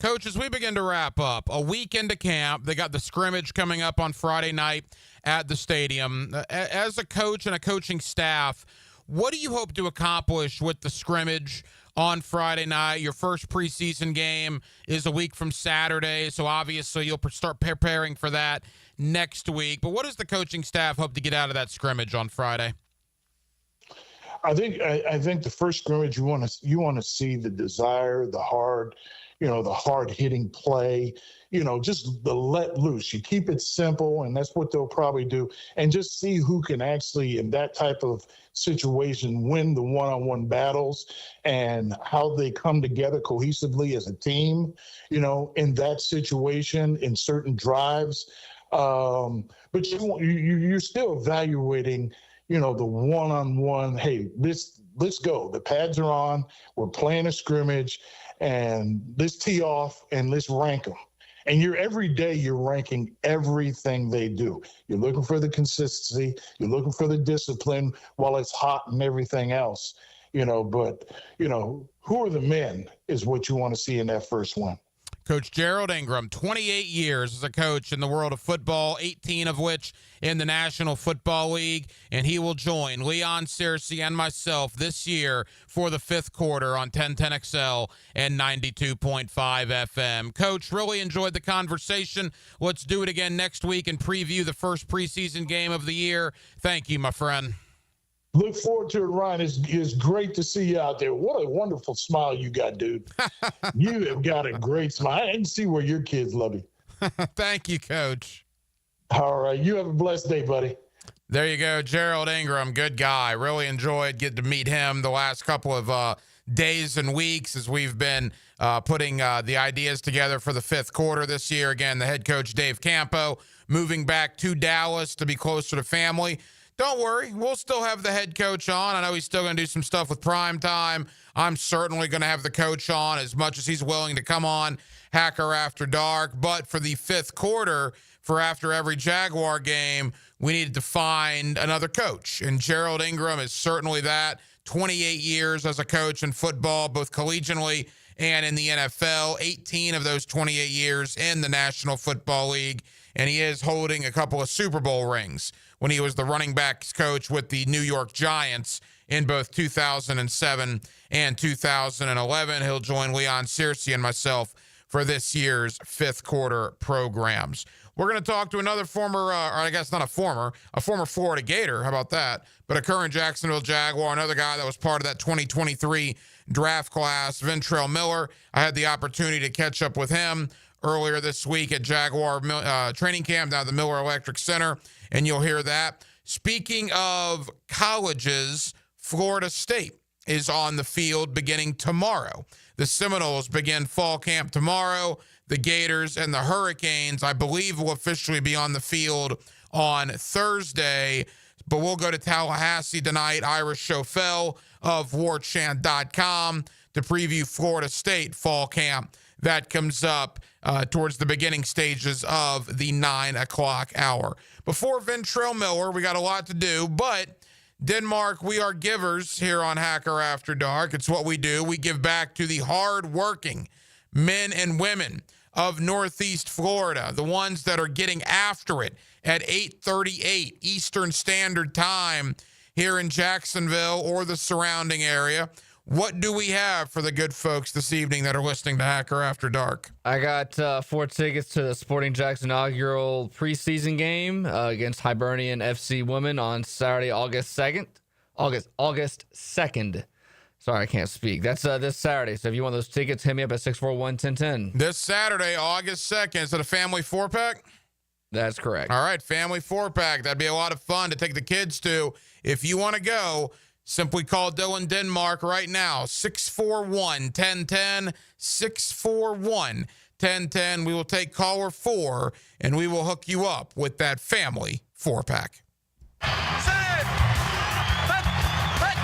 Speaker 2: Coach, as we begin to wrap up, a week into camp, they got the scrimmage coming up on Friday night at the stadium. As a coach and a coaching staff, what do you hope to accomplish with the scrimmage on Friday night? Your first preseason game is a week from Saturday, so obviously you'll start preparing for that next week. But what does the coaching staff hope to get out of that scrimmage on Friday?
Speaker 17: I think the first scrimmage you want to see the desire, the hard hitting play, just the let loose. You keep it simple, and that's what they'll probably do, and just see who can actually, in that type of situation, win the one-on-one battles and how they come together cohesively as a team, in that situation, in certain drives. But you're still evaluating, the one-on-one, hey, let's go. The pads are on. We're playing a scrimmage, and let's tee off and let's rank them. And every day you're ranking everything they do. You're looking for the consistency. You're looking for the discipline while it's hot and everything else. But who are the men is what you want to see in that first one.
Speaker 2: Coach Gerald Ingram, 28 years as a coach in the world of football, 18 of which in the National Football League, and he will join Leon Searcy and myself this year for the fifth quarter on 1010XL and 92.5 FM. Coach, really enjoyed the conversation. Let's do it again next week and preview the first preseason game of the year. Thank you, my friend.
Speaker 17: Look forward to it, Ryan. It's great to see you out there. What a wonderful smile you got, dude. You have got a great smile. I can see where your kids love you.
Speaker 2: Thank you, Coach.
Speaker 17: All right. You have a blessed day, buddy.
Speaker 2: There you go. Gerald Ingram, good guy. Really enjoyed getting to meet him the last couple of days and weeks as we've been putting the ideas together for the fifth quarter this year. Again, the head coach, Dave Campo, moving back to Dallas to be closer to family. Don't worry, we'll still have the head coach on. I know he's still going to do some stuff with Prime Time. I'm certainly going to have the coach on as much as he's willing to come on Hacker After Dark. But for the fifth quarter, for after every Jaguar game, we needed to find another coach. And Gerald Ingram is certainly that. 28 years as a coach in football, both collegiately and in the NFL. 18 of those 28 years in the National Football League. And he is holding a couple of Super Bowl rings when he was the running backs coach with the New York Giants in both 2007 and 2011. He'll join Leon Searcy and myself for this year's fifth quarter programs. We're going to talk to another former, or I guess not a former Florida Gator. How about that? But a current Jacksonville Jaguar, another guy that was part of that 2023 draft class, Ventrell Miller. I had the opportunity to catch up with him earlier this week at Jaguar training camp down at the Miller Electric Center, and you'll hear that. Speaking of colleges, Florida State is on the field beginning tomorrow. The Seminoles begin fall camp tomorrow. The Gators and the Hurricanes, I believe, will officially be on the field on Thursday, but we'll go to Tallahassee tonight. Ira Chauffel of warchant.com to preview Florida State fall camp. That comes up towards the beginning stages of the 9 o'clock hour. Before Ventrell Miller, we got a lot to do, but Denmark, we are givers here on Hacker After Dark. It's what we do. We give back to the hard-working men and women of Northeast Florida, the ones that are getting after it at 8:38 Eastern Standard Time here in Jacksonville or the surrounding area. What do we have for the good folks this evening that are listening to Hacker After Dark?
Speaker 18: I got 4 tickets to the Sporting Jack's inaugural preseason game against Hibernian FC Women on Saturday, August 2nd. August 2nd. Sorry, I can't speak. That's this Saturday. So if you want those tickets, hit me up at 641-1010.
Speaker 2: This Saturday, August 2nd. Is it a family 4-pack?
Speaker 18: That's correct.
Speaker 2: All right, family 4-pack. That'd be a lot of fun to take the kids to. If you want to go, simply call Dylan Denmark right now, 641-1010, 641-1010. We will take caller 4, and we will hook you up with that family 4-pack.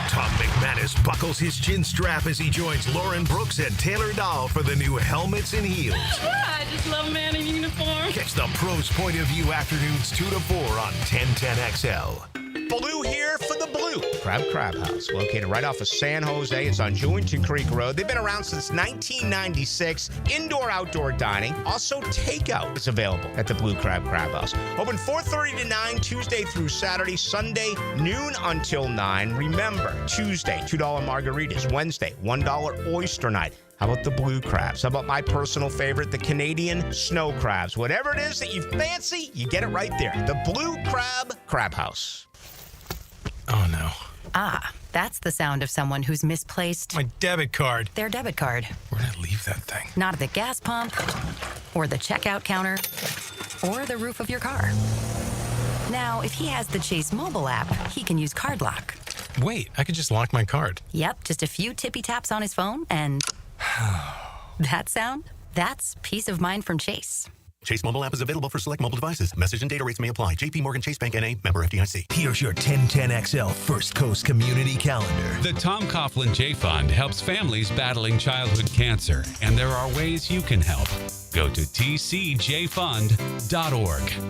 Speaker 1: Tom McManus buckles his chin strap as he joins Lauren Brooks and Taylor Dahl for the new Helmets and Heels.
Speaker 19: I just love man in uniform.
Speaker 1: Catch the pros' point of view afternoons 2 to 4 on 1010XL.
Speaker 8: Blue here for the Blue Crab House, located right off of San Jose. It's on Jewington Creek Road. They've been around since 1996. Indoor-outdoor dining. Also, takeout is available at the Blue Crab House. Open 4:30 to 9, Tuesday through Saturday. Sunday, noon until 9. Remember, Tuesday, $2 margaritas. Wednesday, $1 oyster night. How about the blue crabs? How about my personal favorite, the Canadian snow crabs? Whatever it is that you fancy, you get it right there. The Blue Crab House.
Speaker 1: Oh, no.
Speaker 20: That's the sound of someone who's misplaced
Speaker 21: my debit card.
Speaker 20: Their debit card.
Speaker 21: Where'd I leave that thing?
Speaker 20: Not at the gas pump, or the checkout counter, or the roof of your car. Now, if he has the Chase mobile app, he can use Card Lock.
Speaker 21: Wait, I could just lock my card.
Speaker 20: Yep, just a few tippy taps on his phone, and that sound? That's peace of mind from Chase.
Speaker 1: Chase mobile app is available for select mobile devices. Message and data rates may apply. JP Morgan Chase Bank N.A. member FDIC.
Speaker 22: Here's your 1010XL First Coast Community Calendar.
Speaker 12: The Tom Coughlin J Fund helps families battling childhood cancer, and there are ways you can help. Go to tcjfund.org.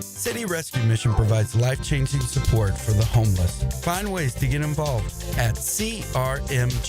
Speaker 23: City Rescue Mission provides life-changing support for the homeless. Find ways to get involved at crmjax.org.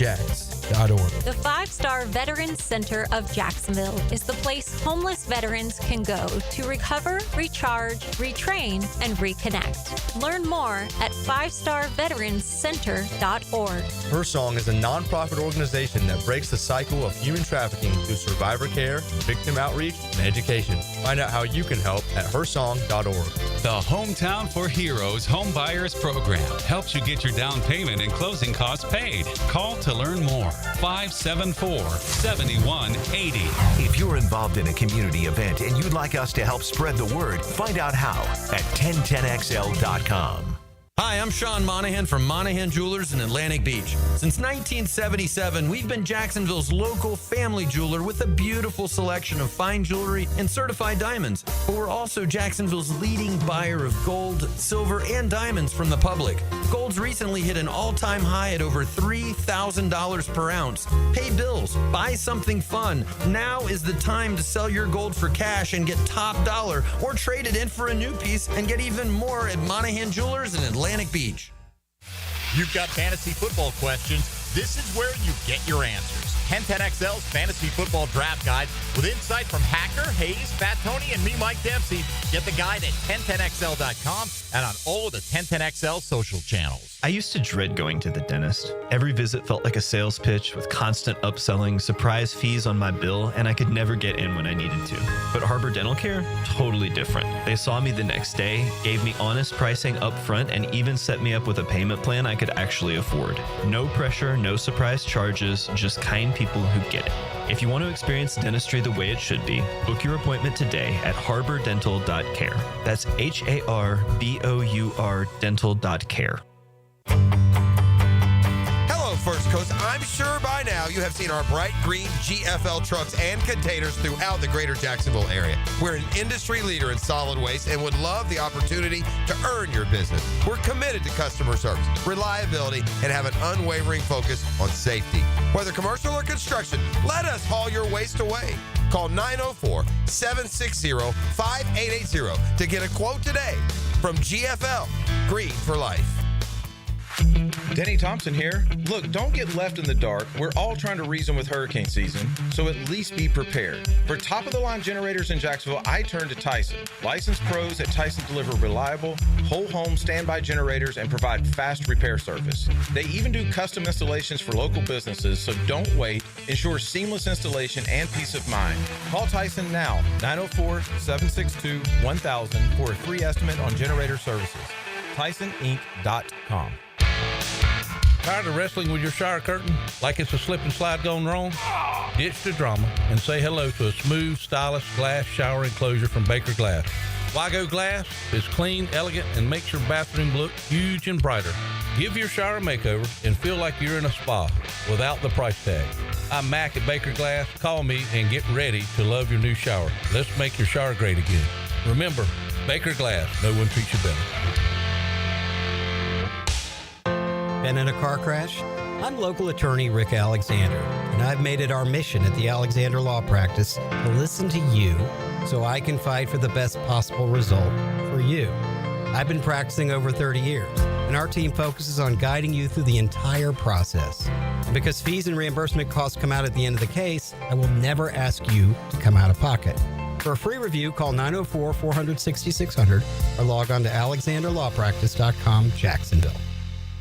Speaker 24: The 5-star Veterans Center of Jacksonville is the place homeless veterans can go to recover, recharge, retrain, and reconnect. Learn more at 5starveteranscenter.org.
Speaker 25: Her Song is a nonprofit organization that breaks the cycle of human trafficking through survivor care, victim outreach, and education. Find out how you can help at hersong.org.
Speaker 12: The Hometown for Heroes Home Buyers Program helps you get your down payment and closing costs paid. Call to learn more. 574-7180.
Speaker 1: If you're involved in a community event and you'd like us to help spread the word, find out how at 1010xl.com.
Speaker 26: Hi, I'm Sean Monahan from Monahan Jewelers in Atlantic Beach. Since 1977, we've been Jacksonville's local family jeweler with a beautiful selection of fine jewelry and certified diamonds. But we're also Jacksonville's leading buyer of gold, silver, and diamonds from the public. Gold's recently hit an all-time high at over $3,000 per ounce. Pay bills, buy something fun. Now is the time to sell your gold for cash and get top dollar, or trade it in for a new piece and get even more at Monahan Jewelers in Atlantic Beach.
Speaker 8: You've got fantasy football questions. This is where you get your answers. 1010XL's Fantasy Football Draft Guide with insight from Hacker, Hayes, Fat Tony, and me, Mike Dempsey. Get the guide at 1010XL.com and on all of the 1010XL social channels.
Speaker 27: I used to dread going to the dentist. Every visit felt like a sales pitch with constant upselling, surprise fees on my bill, and I could never get in when I needed to. But Harbor Dental Care? Totally different. They saw me the next day, gave me honest pricing up front, and even set me up with a payment plan I could actually afford. No pressure, no surprise charges, just kind people who get it. If you want to experience dentistry the way it should be, book your appointment today at harbordental.care. That's HARBOUR dental.care.
Speaker 28: Hello, First Coast. I'm sure by now you have seen our bright green GFL trucks and containers throughout the greater Jacksonville area. We're an industry leader in solid waste and would love the opportunity to earn your business. We're committed to customer service, reliability, and have an unwavering focus on safety. Whether commercial or construction, let us haul your waste away. Call 904-760-5880 to get a quote today from GFL, Green for Life.
Speaker 29: Denny Thompson here. Look, don't get left in the dark. We're all trying to reason with hurricane season, so at least be prepared. For top-of-the-line generators in Jacksonville, I turn to Tyson. Licensed pros at Tyson deliver reliable, whole-home standby generators and provide fast repair service. They even do custom installations for local businesses, so don't wait. Ensure seamless installation and peace of mind. Call Tyson now, 904-762-1000 for a free estimate on generator services. TysonInc.com.
Speaker 30: Tired of wrestling with your shower curtain like it's a slip and slide gone wrong? Ditch the drama and say hello to a smooth, stylish glass shower enclosure from Baker Glass. Wago Glass is clean, elegant, and makes your bathroom look huge and brighter. Give your shower a makeover and feel like you're in a spa without the price tag. I'm Mac at Baker Glass. Call me and get ready to love your new shower. Let's make your shower great again. Remember, Baker Glass, no one treats you better.
Speaker 31: Been in a car crash? I'm local attorney Rick Alexander, and I've made it our mission at the Alexander Law Practice to listen to you so I can fight for the best possible result for you. I've been practicing over 30 years, and our team focuses on guiding you through the entire process. And because fees and reimbursement costs come out at the end of the case, I will never ask you to come out of pocket. For a free review, call 904-400-6600 or log on to alexanderlawpractice.com, Jacksonville.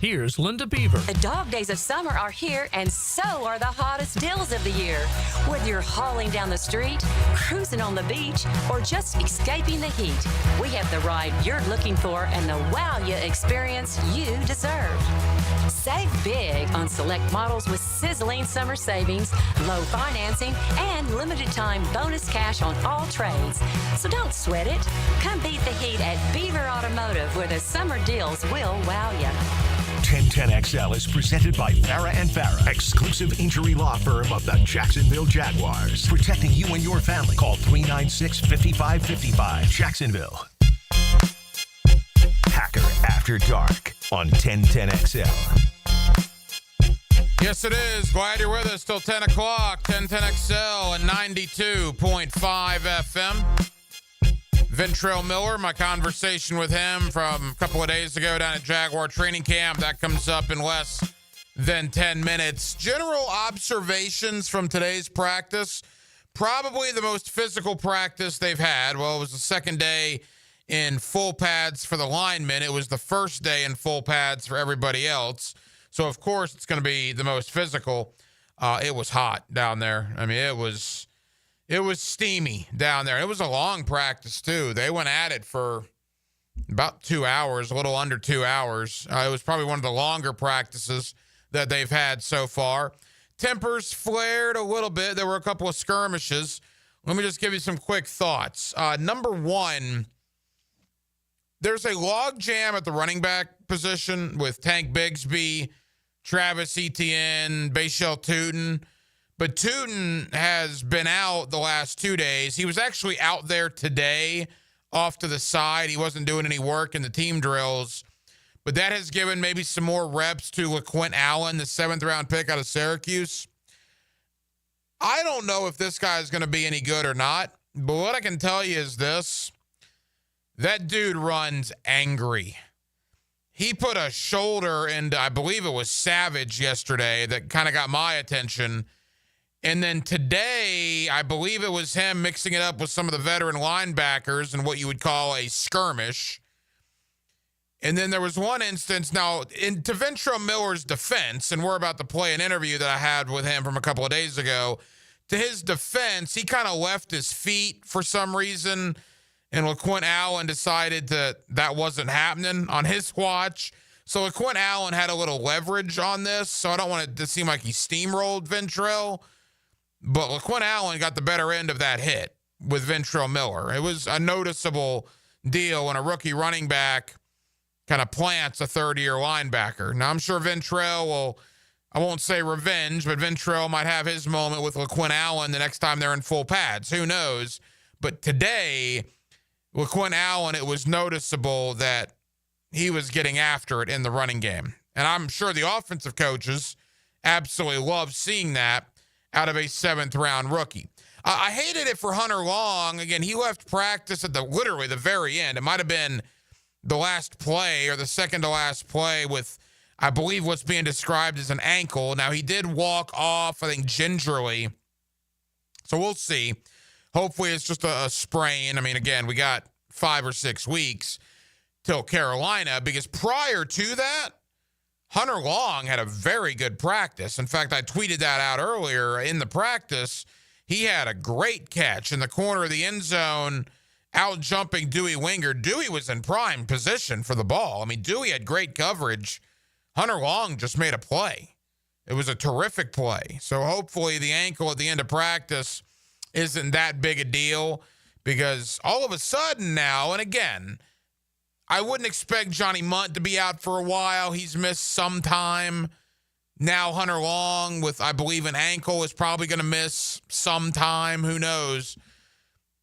Speaker 26: Here's Linda Beaver.
Speaker 3: The dog days of summer are here, and so are the hottest deals of the year. Whether you're hauling down the street, cruising on the beach, or just escaping the heat, we have the ride you're looking for and the wow you experience you deserve. Save big on select models with sizzling summer savings, low financing, and limited time bonus cash on all trades. So don't sweat it. Come beat the heat at Beaver Automotive, where the summer deals will wow you.
Speaker 1: 1010XL is presented by Farah and Farah, exclusive injury law firm of the Jacksonville Jaguars. Protecting you and your family. Call 396-5555. Jacksonville. Hacker After Dark on 1010XL.
Speaker 2: Yes, it is. Glad you're with us till 10 o'clock. 1010XL and 92.5 FM. Ventrell Miller, my conversation with him from a couple of days ago down at Jaguar training camp. That comes up in less than 10 minutes. General observations from today's practice. Probably the most physical practice they've had. Well, it was the second day in full pads for the linemen. It was the first day in full pads for everybody else. So, of course, it's going to be the most physical. It was hot down there. I mean, it was steamy down there. It was a long practice, too. They went at it for about 2 hours, a little under 2 hours. It was probably one of the longer practices that they've had so far. Tempers flared a little bit. There were a couple of skirmishes. Let me just give you some quick thoughts. Number one, there's a log jam at the running back position with Tank Bigsby, Travis Etienne, Bashal Tootin. But Tootin has been out the last 2 days. He was actually out there today off to the side. He wasn't doing any work in the team drills. But that has given maybe some more reps to LaQuint Allen, the 7th-round pick out of Syracuse. I don't know if this guy is going to be any good or not. But what I can tell you is this. That dude runs angry. He put a shoulder into, I believe it was Savage yesterday, that kind of got my attention. And then today, I believe it was him mixing it up with some of the veteran linebackers in what you would call a skirmish. And then there was one instance, now, to Ventrell Miller's defense, and we're about to play an interview that I had with him from a couple of days ago. To his defense, he kind of left his feet for some reason. And LaQuint Allen decided that wasn't happening on his watch. So LaQuint Allen had a little leverage on this. So I don't want it to seem like he steamrolled Ventrell. But LaQuint Allen got the better end of that hit with Ventrell Miller. It was a noticeable deal when a rookie running back kind of plants a third-year linebacker. Now, I'm sure Ventrell will, I won't say revenge, but Ventrell might have his moment with LaQuint Allen the next time they're in full pads. Who knows? But today, LaQuint Allen, it was noticeable that he was getting after it in the running game. And I'm sure the offensive coaches absolutely love seeing that out of a 7th-round rookie. I hated it for Hunter Long. Again, he left practice at literally the very end. It might have been the last play or the second to last play with, I believe, what's being described as an ankle. Now, he did walk off, I think, gingerly. So we'll see. Hopefully it's just a sprain. I mean, again, we got 5 or 6 weeks till Carolina, because prior to that, Hunter Long had a very good practice. In fact, I tweeted that out earlier. In the practice, he had a great catch in the corner of the end zone, out jumping Dewey Winger. Dewey was in prime position for the ball. I mean, Dewey had great coverage. Hunter Long just made a play. It was a terrific play. So hopefully the ankle at the end of practice isn't that big a deal, because all of a sudden now, and again, I wouldn't expect Johnny Munt to be out for a while. He's missed some time. Now Hunter Long with, I believe, an ankle is probably going to miss some time. Who knows?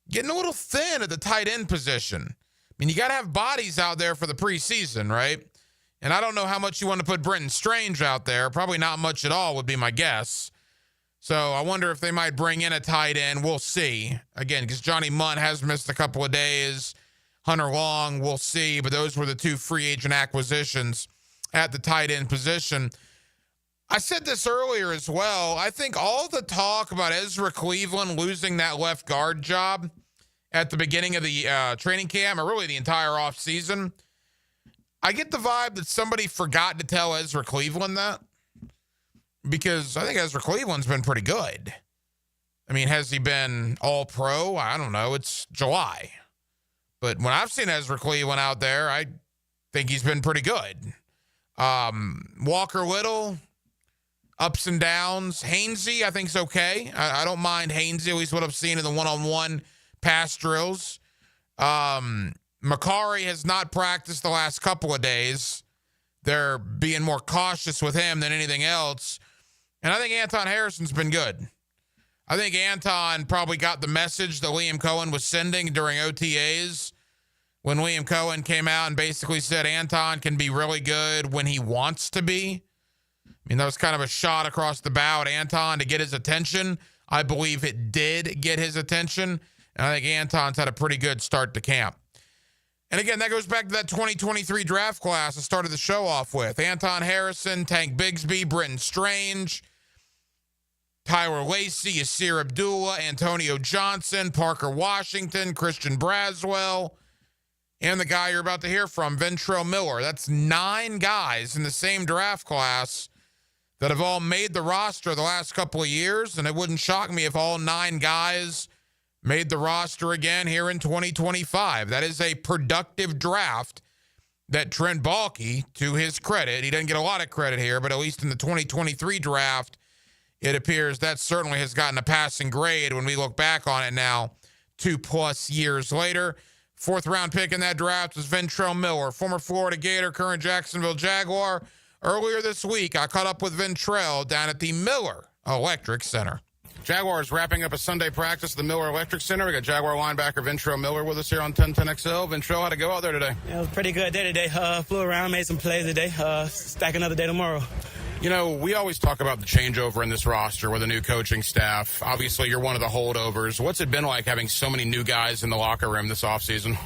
Speaker 2: Getting a little thin at the tight end position. I mean, you got to have bodies out there for the preseason, right? And I don't know how much you want to put Brenton Strange out there. Probably not much at all would be my guess. So I wonder if they might bring in a tight end. We'll see. Again, because Johnny Munt has missed a couple of days. Hunter Long, we'll see. But those were the 2 free agent acquisitions at the tight end position. I said this earlier as well. I think all the talk about Ezra Cleveland losing that left guard job at the beginning of the training camp, or really the entire offseason, I get the vibe that somebody forgot to tell Ezra Cleveland that, because I think Ezra Cleveland's been pretty good. I mean, has he been all pro? I don't know. It's July. But when I've seen Ezra Cleveland out there, I think he's been pretty good. Walker Little, ups and downs. Hainsey, I think, is okay. I don't mind Hainsey, at least what I've seen in the one-on-one pass drills. Macari has not practiced the last couple of days. They're being more cautious with him than anything else. And I think Anton Harrison's been good. I think Anton probably got the message that Liam Cohen was sending during OTAs when Liam Cohen came out and basically said Anton can be really good when he wants to be. I mean, that was kind of a shot across the bow at Anton to get his attention. I believe it did get his attention. And I think Anton's had a pretty good start to camp. And again, that goes back to that 2023 draft class I started the show off with. Anton Harrison, Tank Bigsby, Brenton Strange, Tyler Lacey, Yasir Abdullah, Antonio Johnson, Parker Washington, Christian Braswell, and the guy you're about to hear from, Ventrell Miller. That's 9 guys in the same draft class that have all made the roster the last couple of years, and it wouldn't shock me if all 9 guys made the roster again here in 2025. That is a productive draft that Trent Baalke, to his credit, he doesn't get a lot of credit here, but at least in the 2023 draft, it appears that certainly has gotten a passing grade when we look back on it now 2+ years later. 4th round pick in that draft was Ventrell Miller, former Florida Gator, current Jacksonville Jaguar. Earlier this week, I caught up with Ventrell down at the Miller Electric Center. Jaguars wrapping up a Sunday practice at the Miller Electric Center. We got Jaguar linebacker Ventrell Miller with us here on 1010XL. Ventrell, how'd it go out there today?
Speaker 4: Yeah, it was a pretty good day today. Flew around, made some plays today. Stack another day tomorrow.
Speaker 2: You know, we always talk about the changeover in this roster with a new coaching staff. Obviously, you're one of the holdovers. What's it been like having so many new guys in the locker room this offseason?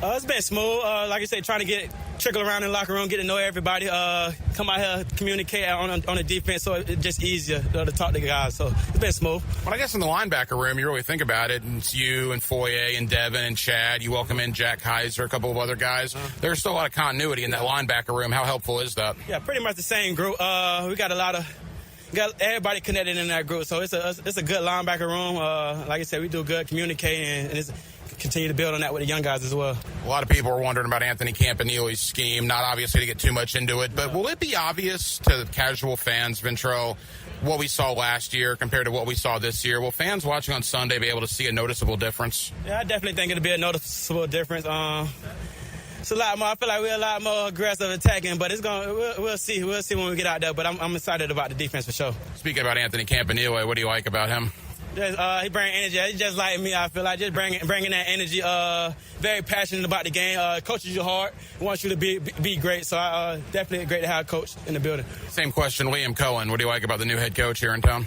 Speaker 4: It's been smooth. Like I said, trying to trickle around in the locker room, get to know everybody. Come out here, communicate on the defense, so it's just easier to talk to the guys. So it's been smooth.
Speaker 2: Well, I guess in the linebacker room, you really think about it, and it's you and Foye and Devin and Chad. You welcome in Jack Kaiser, a couple of other guys. There's still a lot of continuity in that linebacker room. How helpful is that?
Speaker 4: Yeah, pretty much the same group. We got everybody connected in that group, so it's a good linebacker room. Like I said, we do good communicating, and it's continue to build on that with the young guys as well.
Speaker 2: A lot of people are wondering about Anthony Campagnoli's scheme, not obviously to get too much into it, but will it be obvious to casual fans, Ventrell, what we saw last year compared to what we saw this year? Will fans watching on Sunday be able to see a noticeable difference?
Speaker 4: Yeah, I definitely think it'll be a noticeable difference. It's a lot more. I feel like we're a lot more aggressive attacking, but we'll see. We'll see when we get out there, but I'm excited about the defense for sure.
Speaker 2: Speaking about Anthony Campagnoli, what do you like about him?
Speaker 4: He brings energy. He's just like me, I feel like. Just bringing that energy. Very passionate about the game. Coaches you hard. Wants you to be great. So definitely great to have a coach in the building.
Speaker 2: Same question, Liam Cohen. What do you like about the new head coach here in town?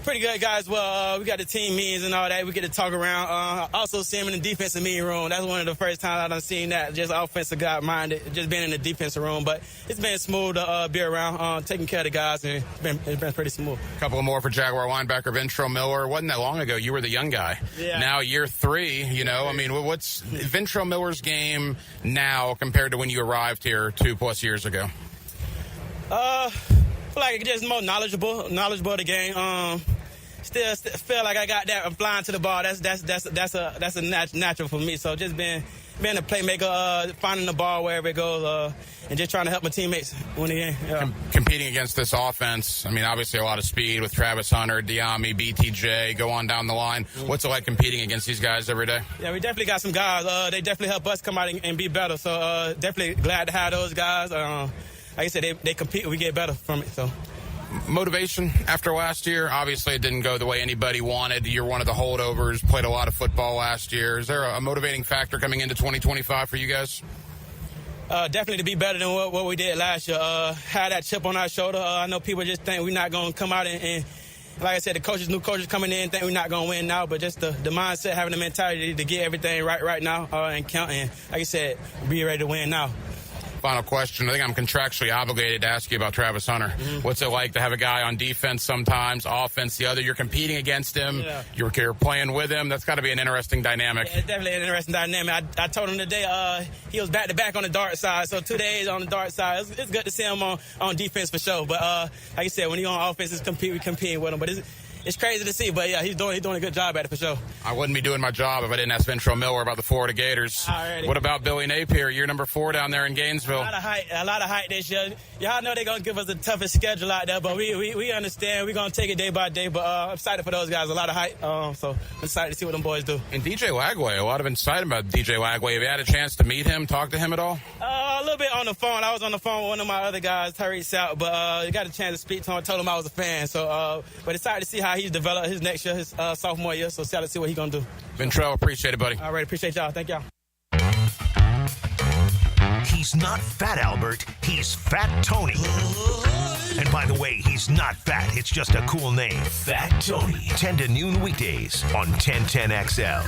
Speaker 4: Pretty good guy as well. We got the team meetings and all that. We get to talk around. Also see him in the defensive meeting room. That's one of the first times I've seen that. Just offensive guy minded. Just being in the defensive room. But it's been smooth to be around, taking care of the guys, and it's been pretty smooth.
Speaker 2: A couple more for Jaguar linebacker Ventrell Miller. Wasn't that long ago you were the young guy?
Speaker 4: Yeah.
Speaker 2: Now year 3, you know, I mean, what's Ventrell Miller's game now compared to when you arrived here 2+ years ago?
Speaker 4: I feel like just more knowledgeable of the game. Still feel like I got that. I'm flying to the ball. That's a natural for me. So just being a playmaker, finding the ball wherever it goes, and just trying to help my teammates win the game. Yeah.
Speaker 2: Competing against this offense, I mean, obviously a lot of speed with Travis Hunter, Diami, BTJ, go on down the line. What's it like competing against these guys every day?
Speaker 4: Yeah, we definitely got some guys. They definitely help us come out and be better. So definitely glad to have those guys. Like I said, they compete. We get better from it. So.
Speaker 2: Motivation after last year? Obviously, it didn't go the way anybody wanted. You're one of the holdovers, played a lot of football last year. Is there a motivating factor coming into 2025 for you guys?
Speaker 4: Definitely to be better than what we did last year. Had that chip on our shoulder. I know people just think we're not going to come out and like I said, new coaches coming in think we're not going to win now, but just the mindset, having the mentality to get everything right now and count. And like I said, be ready to win now.
Speaker 2: Final question. I think I'm contractually obligated to ask you about Travis Hunter. What's it like to have a guy on defense sometimes, offense the other? You're competing against him. Yeah. You're playing with him. That's got to be an interesting dynamic.
Speaker 4: Yeah, it's definitely an interesting dynamic. I told him today he was back-to-back on the dark side, so 2 days on the dark side. It's good to see him on defense for sure. But like you said, when he's on offense, we competing with him. But it's crazy to see, but yeah, he's doing a good job at it for sure.
Speaker 2: I wouldn't be doing my job if I didn't ask Ventrell Miller about the Florida Gators.
Speaker 4: Alrighty.
Speaker 2: What about Billy Napier? You're number 4 down there in Gainesville.
Speaker 4: A lot of height this year. Y'all know they're gonna give us the toughest schedule out there, but we understand. We're gonna take it day by day. But I'm excited for those guys. A lot of height, so I'm excited to see what them boys do.
Speaker 2: And DJ Lagway, a lot of excitement about DJ Lagway. Have you had a chance to meet him, talk to him at all?
Speaker 4: A little bit on the phone. I was on the phone with one of my other guys, Tyrese South, but I got a chance to speak to him. I told him I was a fan. So, but excited to see how he's developed his next year, his sophomore year. So excited to see what he's gonna do.
Speaker 2: Ventrell, appreciate it, buddy.
Speaker 4: All right, appreciate y'all. Thank y'all.
Speaker 1: He's not Fat Albert, he's Fat Tony. And by the way, he's not fat, it's just a cool name. Fat Tony. 10 to noon weekdays on 1010XL.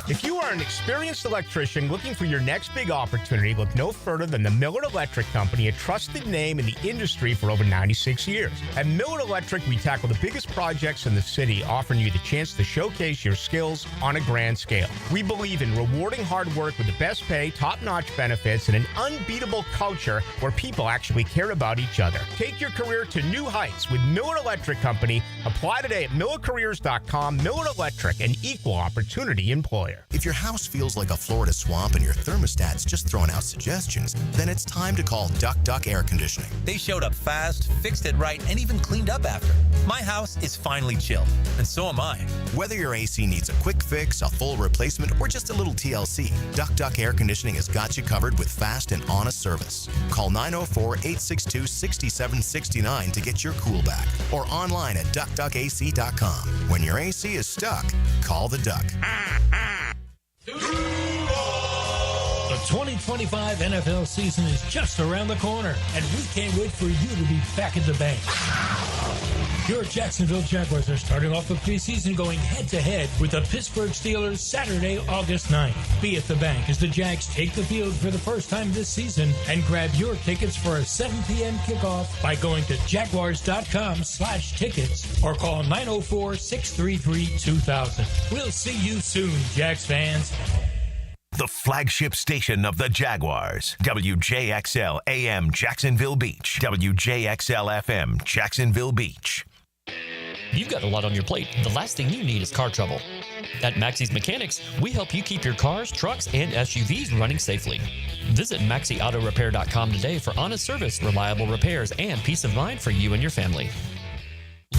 Speaker 8: If you are an experienced electrician looking for your next big opportunity, look no further than the Miller Electric Company, a trusted name in the industry for over 96 years. At Miller Electric, we tackle the biggest projects in the city, offering you the chance to showcase your skills on a grand scale. We believe in rewarding hard work with the best pay, top-notch benefits, and an unbeatable culture where people actually care about each other. Take your career to new heights with Miller Electric Company. Apply today at millercareers.com. Miller Electric, an equal opportunity employer.
Speaker 5: If your house feels like a Florida swamp and your thermostat's just throwing out suggestions, then it's time to call Duck Duck Air Conditioning.
Speaker 6: They showed up fast, fixed it right, and even cleaned up after. My house is finally chilled, and so am I.
Speaker 5: Whether your AC needs a quick fix, a full replacement, or just a little TLC, Duck Duck Air Conditioning has got you covered with fast and honest service. Call 904-862-6769 to get your cool back, or online at duckduckac.com. When your AC is stuck, call the Duck.
Speaker 7: The 2025 NFL season is just around the corner, and we can't wait for you to be back at the bank. Your Jacksonville Jaguars are starting off the preseason going head-to-head with the Pittsburgh Steelers Saturday, August 9th. Be at the bank as the Jags take the field for the first time this season, and grab your tickets for a 7 p.m. kickoff by going to jaguars.com/tickets or call 904-633-2000. We'll see you soon, Jags fans.
Speaker 1: The flagship station of the Jaguars. WJXL AM Jacksonville Beach. WJXL FM Jacksonville Beach.
Speaker 9: You've got a lot on your plate. The last thing you need is car trouble. At Maxie's Mechanics, we help you keep your cars, trucks, and SUVs running safely. Visit MaxieAutoRepair.com today for honest service, reliable repairs, and peace of mind for you and your family.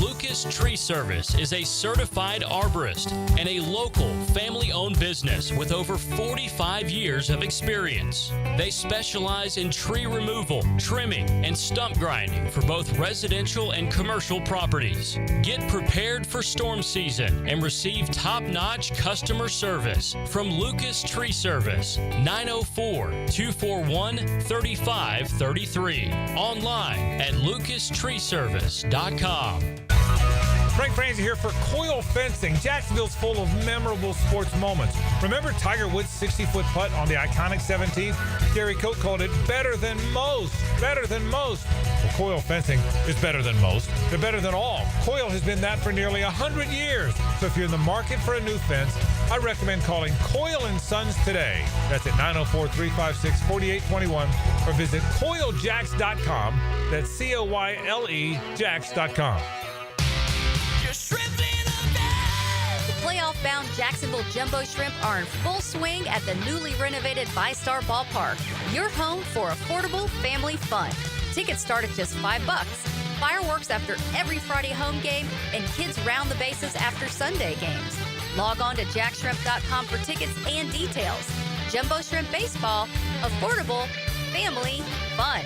Speaker 10: Lucas Tree Service is a certified arborist and a local family-owned business with over 45 years of experience. They specialize in tree removal, trimming, and stump grinding for both residential and commercial properties. Get prepared for storm season and receive top-notch customer service from Lucas Tree Service, 904-241-3533. Online at lucastreeservice.com.
Speaker 11: Frank Franzi here for Coil Fencing. Jacksonville's full of memorable sports moments. Remember Tiger Woods' 60-foot putt on the iconic 17th? Gary Coate called it better than most. Better than most. Well, Coil Fencing is better than most. They're better than all. Coil has been that for nearly 100 years. So if you're in the market for a new fence, I recommend calling Coyle & Sons today. That's at 904-356-4821 or visit coiljacks.com. That's C-O-Y-L-E Jacks.com.
Speaker 13: Playoff-bound Jacksonville Jumbo Shrimp are in full swing at the newly renovated VyStar Ballpark. Your home for affordable family fun. Tickets start at just $5. Fireworks after every Friday home game, and kids round the bases after Sunday games. Log on to jackshrimp.com for tickets and details. Jumbo Shrimp Baseball, affordable family fun.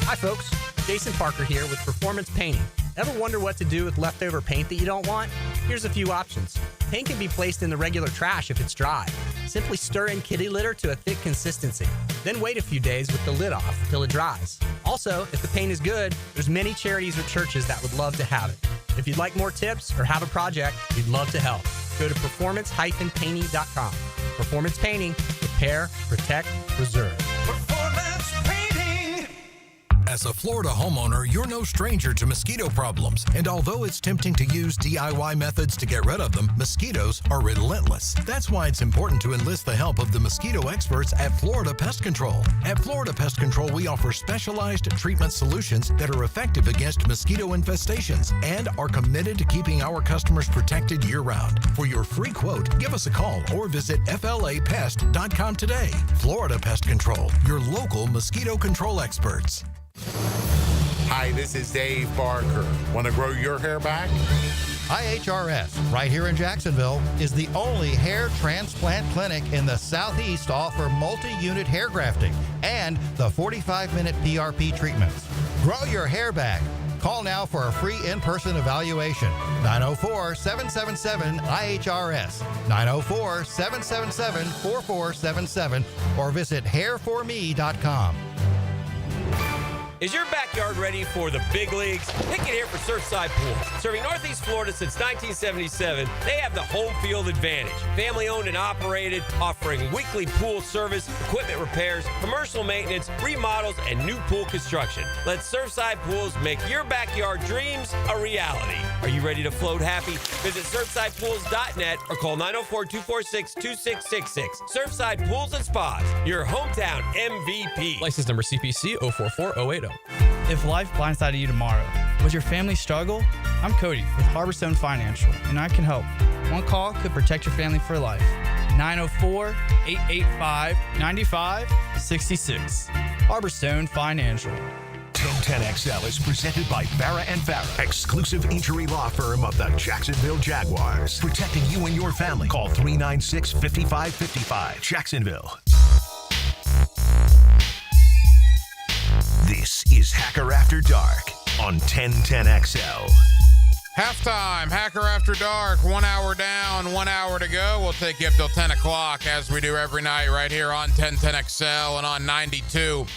Speaker 14: Hi, folks. Jason Parker here with Performance Painting. Ever wonder what to do with leftover paint that you don't want? Here's a few options. Paint can be placed in the regular trash if it's dry. Simply stir in kitty litter to a thick consistency. Then wait a few days with the lid off till it dries. Also, if the paint is good, there's many charities or churches that would love to have it. If you'd like more tips or have a project, we'd love to help. go to performance-painting.com. Performance Painting, repair, protect, preserve.
Speaker 15: Performance Painting. As a Florida homeowner, you're no stranger to mosquito problems. And although it's tempting to use DIY methods to get rid of them, mosquitoes are relentless. That's why it's important to enlist the help of the mosquito experts at Florida Pest Control. At Florida Pest Control, we offer specialized treatment solutions that are effective against mosquito infestations and are committed to keeping our customers protected year-round. For your free quote, give us a call or visit flapest.com today. Florida Pest Control, your local mosquito control experts.
Speaker 16: Hi, this is Dave Barker. Want to grow your hair back?
Speaker 17: IHRS, right here in Jacksonville, is the only hair transplant clinic in the Southeast to offer multi-unit hair grafting and the 45-minute PRP treatments. Grow your hair back. Call now for a free in-person evaluation. 904-777-IHRS, 904-777-4477, or visit hairforme.com.
Speaker 18: Is your backyard ready for the big leagues? Pick it here for Surfside Pools. Serving Northeast Florida since 1977, they have the home field advantage. Family owned and operated, offering weekly pool service, equipment repairs, commercial maintenance, remodels, and new pool construction. Let Surfside Pools make your backyard dreams a reality. Are you ready to float happy? Visit surfsidepools.net or call 904-246-2666. Surfside Pools and Spas, your hometown MVP.
Speaker 19: License number CPC 044080. If life blindsided you tomorrow, would your family struggle? I'm Cody with Harborstone Financial, and I can help. One call could protect your family for life. 904-885-9566. Harborstone Financial.
Speaker 1: 1010XL is presented by Farah & Farah, exclusive injury law firm of the Jacksonville Jaguars. Protecting you and your family. Call 396-5555. Jacksonville. This is Hacker After Dark on 1010XL.
Speaker 2: Halftime, Hacker After Dark, 1 hour down, 1 hour to go. We'll take you up till 10 o'clock as we do every night right here on 1010XL and on 92.5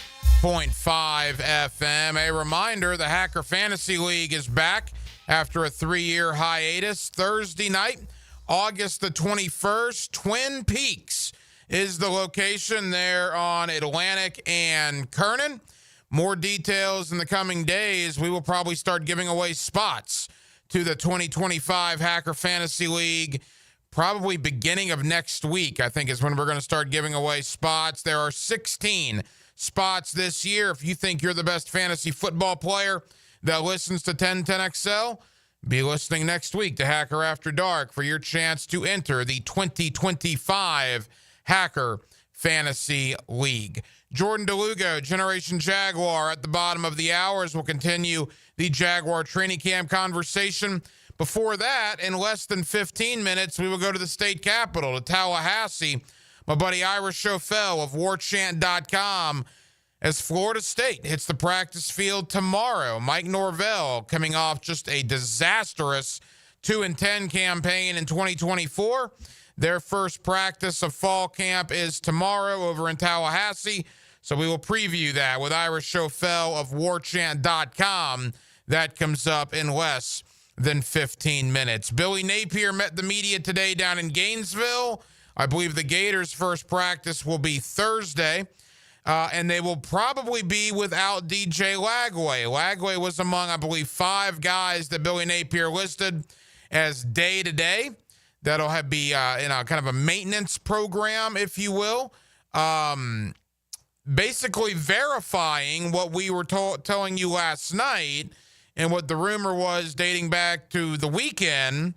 Speaker 2: FM. A reminder, the Hacker Fantasy League is back after a 3-year hiatus. Thursday night, August the 21st, Twin Peaks is the location there on Atlantic and Kernan. More details in the coming days. We will probably start giving away spots to the 2025 Hacker Fantasy League, probably beginning of next week, I think is when we're going to start giving away spots. There are 16 spots this year. If you think you're the best fantasy football player that listens to 1010XL, be listening next week to Hacker After Dark for your chance to enter the 2025 Hacker Fantasy League. Jordan Dugo, Generation Jaguar, at the bottom of the hour as we'll continue the Jaguar training camp conversation. Before that, in less than 15 minutes, we will go to the state capital, to Tallahassee. My buddy Ira Chauffel of warchant.com as Florida State hits the practice field tomorrow. Mike Norvell coming off just a disastrous 2-10 campaign in 2024. Their first practice of fall camp is tomorrow over in Tallahassee. So we will preview that with Ira Chauffel of warchant.com. That comes up in less than 15 minutes. Billy Napier met the media today down in Gainesville. I believe the Gators' first practice will be Thursday. And they will probably be without DJ Lagway. Lagway was among, I believe, 5 guys that Billy Napier listed as day-to-day. That'll be in a kind of a maintenance program, if you will. Basically verifying what we were telling you last night and what the rumor was dating back to the weekend,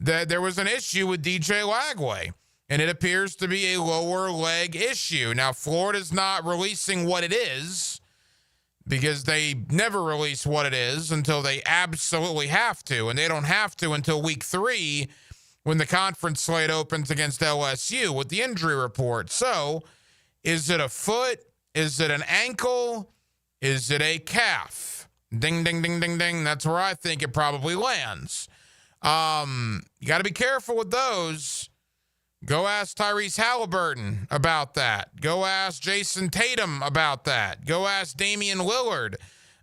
Speaker 2: that there was an issue with DJ Lagway. And it appears to be a lower leg issue. Now, Florida's not releasing what it is because they never release what it is until they absolutely have to. And they don't have to until week 3 when the conference slate opens against LSU with the injury report. So, is it a foot? Is it an ankle? Is it a calf? Ding, ding, ding, ding, ding. That's where I think it probably lands. You got to be careful with those. Go ask Tyrese Halliburton about that. Go ask Jason Tatum about that. Go ask Damian Lillard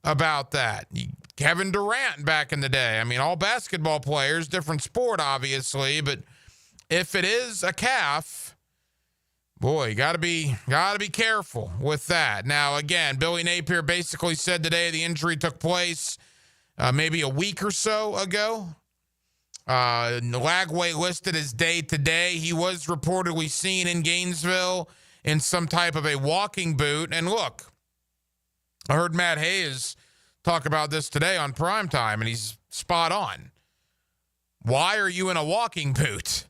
Speaker 2: about that. Kevin Durant back in the day. I mean, all basketball players, different sport, obviously, but if it is a calf, boy, you gotta be careful with that. Now, again, Billy Napier basically said today the injury took place maybe a week or so ago. Lagway listed as day-to-day. He was reportedly seen in Gainesville in some type of a walking boot. And look, I heard Matt Hayes talk about this today on Primetime, and he's spot on. Why are you in a walking boot?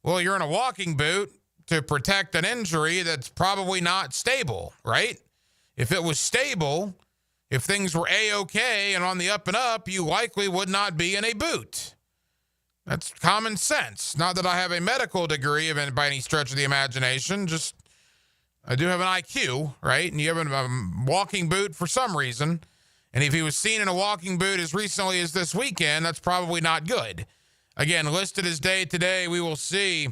Speaker 2: Well, you're in a walking boot to protect an injury that's probably not stable, right? If it was stable, if things were A-okay and on the up and up, you likely would not be in a boot. That's common sense. Not that I have a medical degree by any stretch of the imagination, just I do have an IQ, right? And you have a walking boot for some reason. And if he was seen in a walking boot as recently as this weekend, that's probably not good. Again, listed as day today, we will see.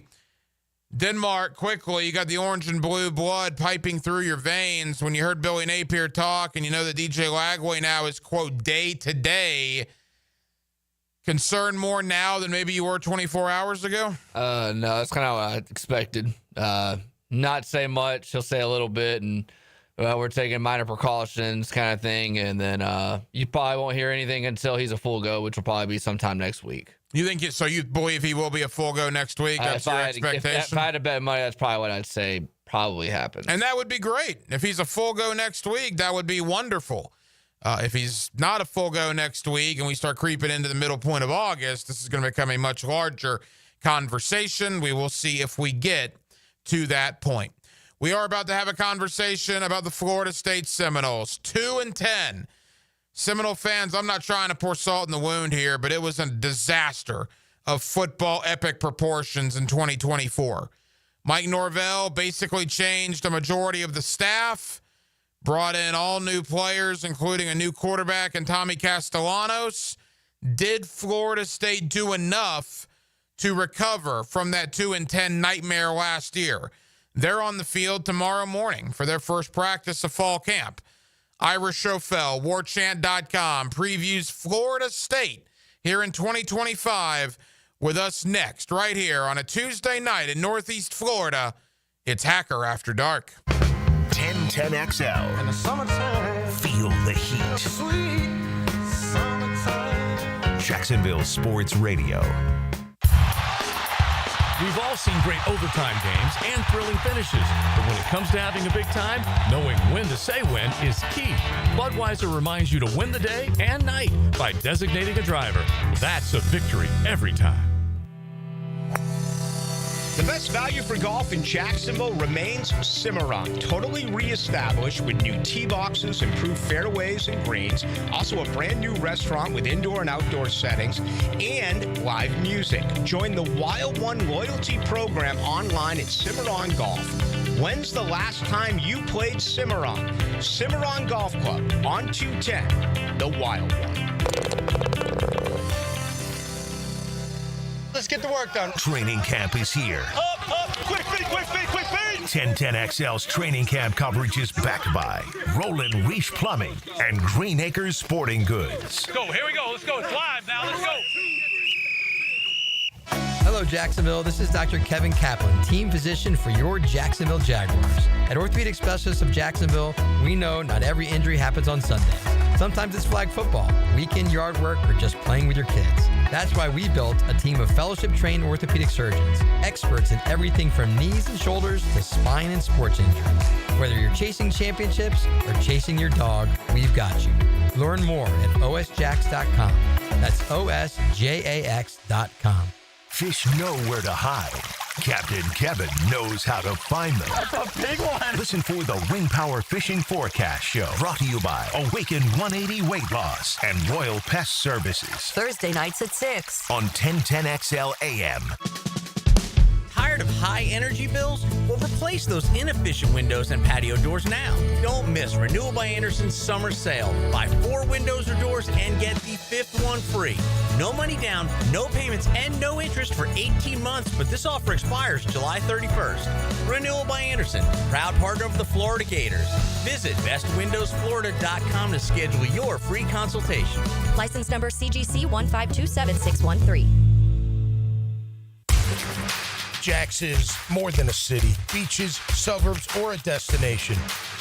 Speaker 2: Denmark, quickly, you got the orange and blue blood piping through your veins. When you heard Billy Napier talk and you know that DJ Lagway now is, quote, day to day, concerned more now than maybe you were 24 hours ago?
Speaker 12: No, that's kind of what I expected. Not say much. He'll say a little bit, and we're taking minor precautions kind of thing. And then you probably won't hear anything until he's a full go, which will probably be sometime next week.
Speaker 2: You think so? You believe he will be a full go next week? That's your expectation?
Speaker 12: If I had to bet money, that's probably what I'd say probably happens.
Speaker 2: And that would be great. If he's a full go next week, that would be wonderful. If he's not a full go next week and we start creeping into the middle point of August, this is going to become a much larger conversation. We will see if we get to that point. We are about to have a conversation about the Florida State Seminoles. 2-10. Seminole fans, I'm not trying to pour salt in the wound here, but it was a disaster of football epic proportions in 2024. Mike Norvell basically changed a majority of the staff, brought in all new players, including a new quarterback and Tommy Castellanos. Did Florida State do enough to recover from that 2-10 nightmare last year? They're on the field tomorrow morning for their first practice of fall camp. Ira Chauffel, warchant.com, previews Florida State here in 2025 with us next, right here on a Tuesday night in Northeast Florida. It's Hacker After Dark.
Speaker 1: 1010XL.
Speaker 20: In the summertime.
Speaker 1: Feel the heat.
Speaker 20: Sweet summertime.
Speaker 1: Jacksonville Sports Radio.
Speaker 21: We've all seen great overtime games and thrilling finishes, but when it comes to having a big time, knowing when to say when is key. Budweiser reminds you to win the day and night by designating a driver. That's a victory every time.
Speaker 8: The best value for golf in Jacksonville remains Cimarron, totally reestablished with new tee boxes, improved fairways and greens, also a brand new restaurant with indoor and outdoor settings, and live music. Join the Wild One loyalty program online at Cimarron Golf. When's the last time you played Cimarron? Cimarron Golf Club on 210, the Wild One.
Speaker 20: Let's get the work done.
Speaker 1: Training camp is here.
Speaker 20: Up, quick feet.
Speaker 1: 1010XL's training camp coverage is backed by Roland Reach Plumbing and Green Acres Sporting Goods.
Speaker 20: Go, here we go. Let's go. It's live now. Let's go.
Speaker 14: Hello, Jacksonville. This is Dr. Kevin Kaplan, team physician for your Jacksonville Jaguars. At Orthopedic Specialists of Jacksonville, we know not every injury happens on Sundays. Sometimes it's flag football, weekend yard work, or just playing with your kids. That's why we built a team of fellowship-trained orthopedic surgeons, experts in everything from knees and shoulders to spine and sports injuries. Whether you're chasing championships or chasing your dog, we've got you. Learn more at osjax.com. That's osjax.com.
Speaker 1: Fish know where to hide. Captain Kevin knows how to find them.
Speaker 20: That's a big one.
Speaker 1: Listen for the Wing Power Fishing Forecast Show, brought to you by Awaken 180 Weight Loss and Royal Pest Services.
Speaker 3: Thursday nights at 6
Speaker 1: on 1010XL AM.
Speaker 14: Tired of high energy bills? Well, replace those inefficient windows and patio doors now. Don't miss Renewal by Anderson's summer sale. Buy 4 windows or doors and get the 5th one free. No money down, no payments, and no interest for 18 months, but this offer expires July 31st. Renewal by Anderson, proud partner of the Florida Gators. Visit bestwindowsflorida.com to schedule your free consultation.
Speaker 13: License number CGC 1527613.
Speaker 4: Jax is more than a city, beaches, suburbs, or a destination.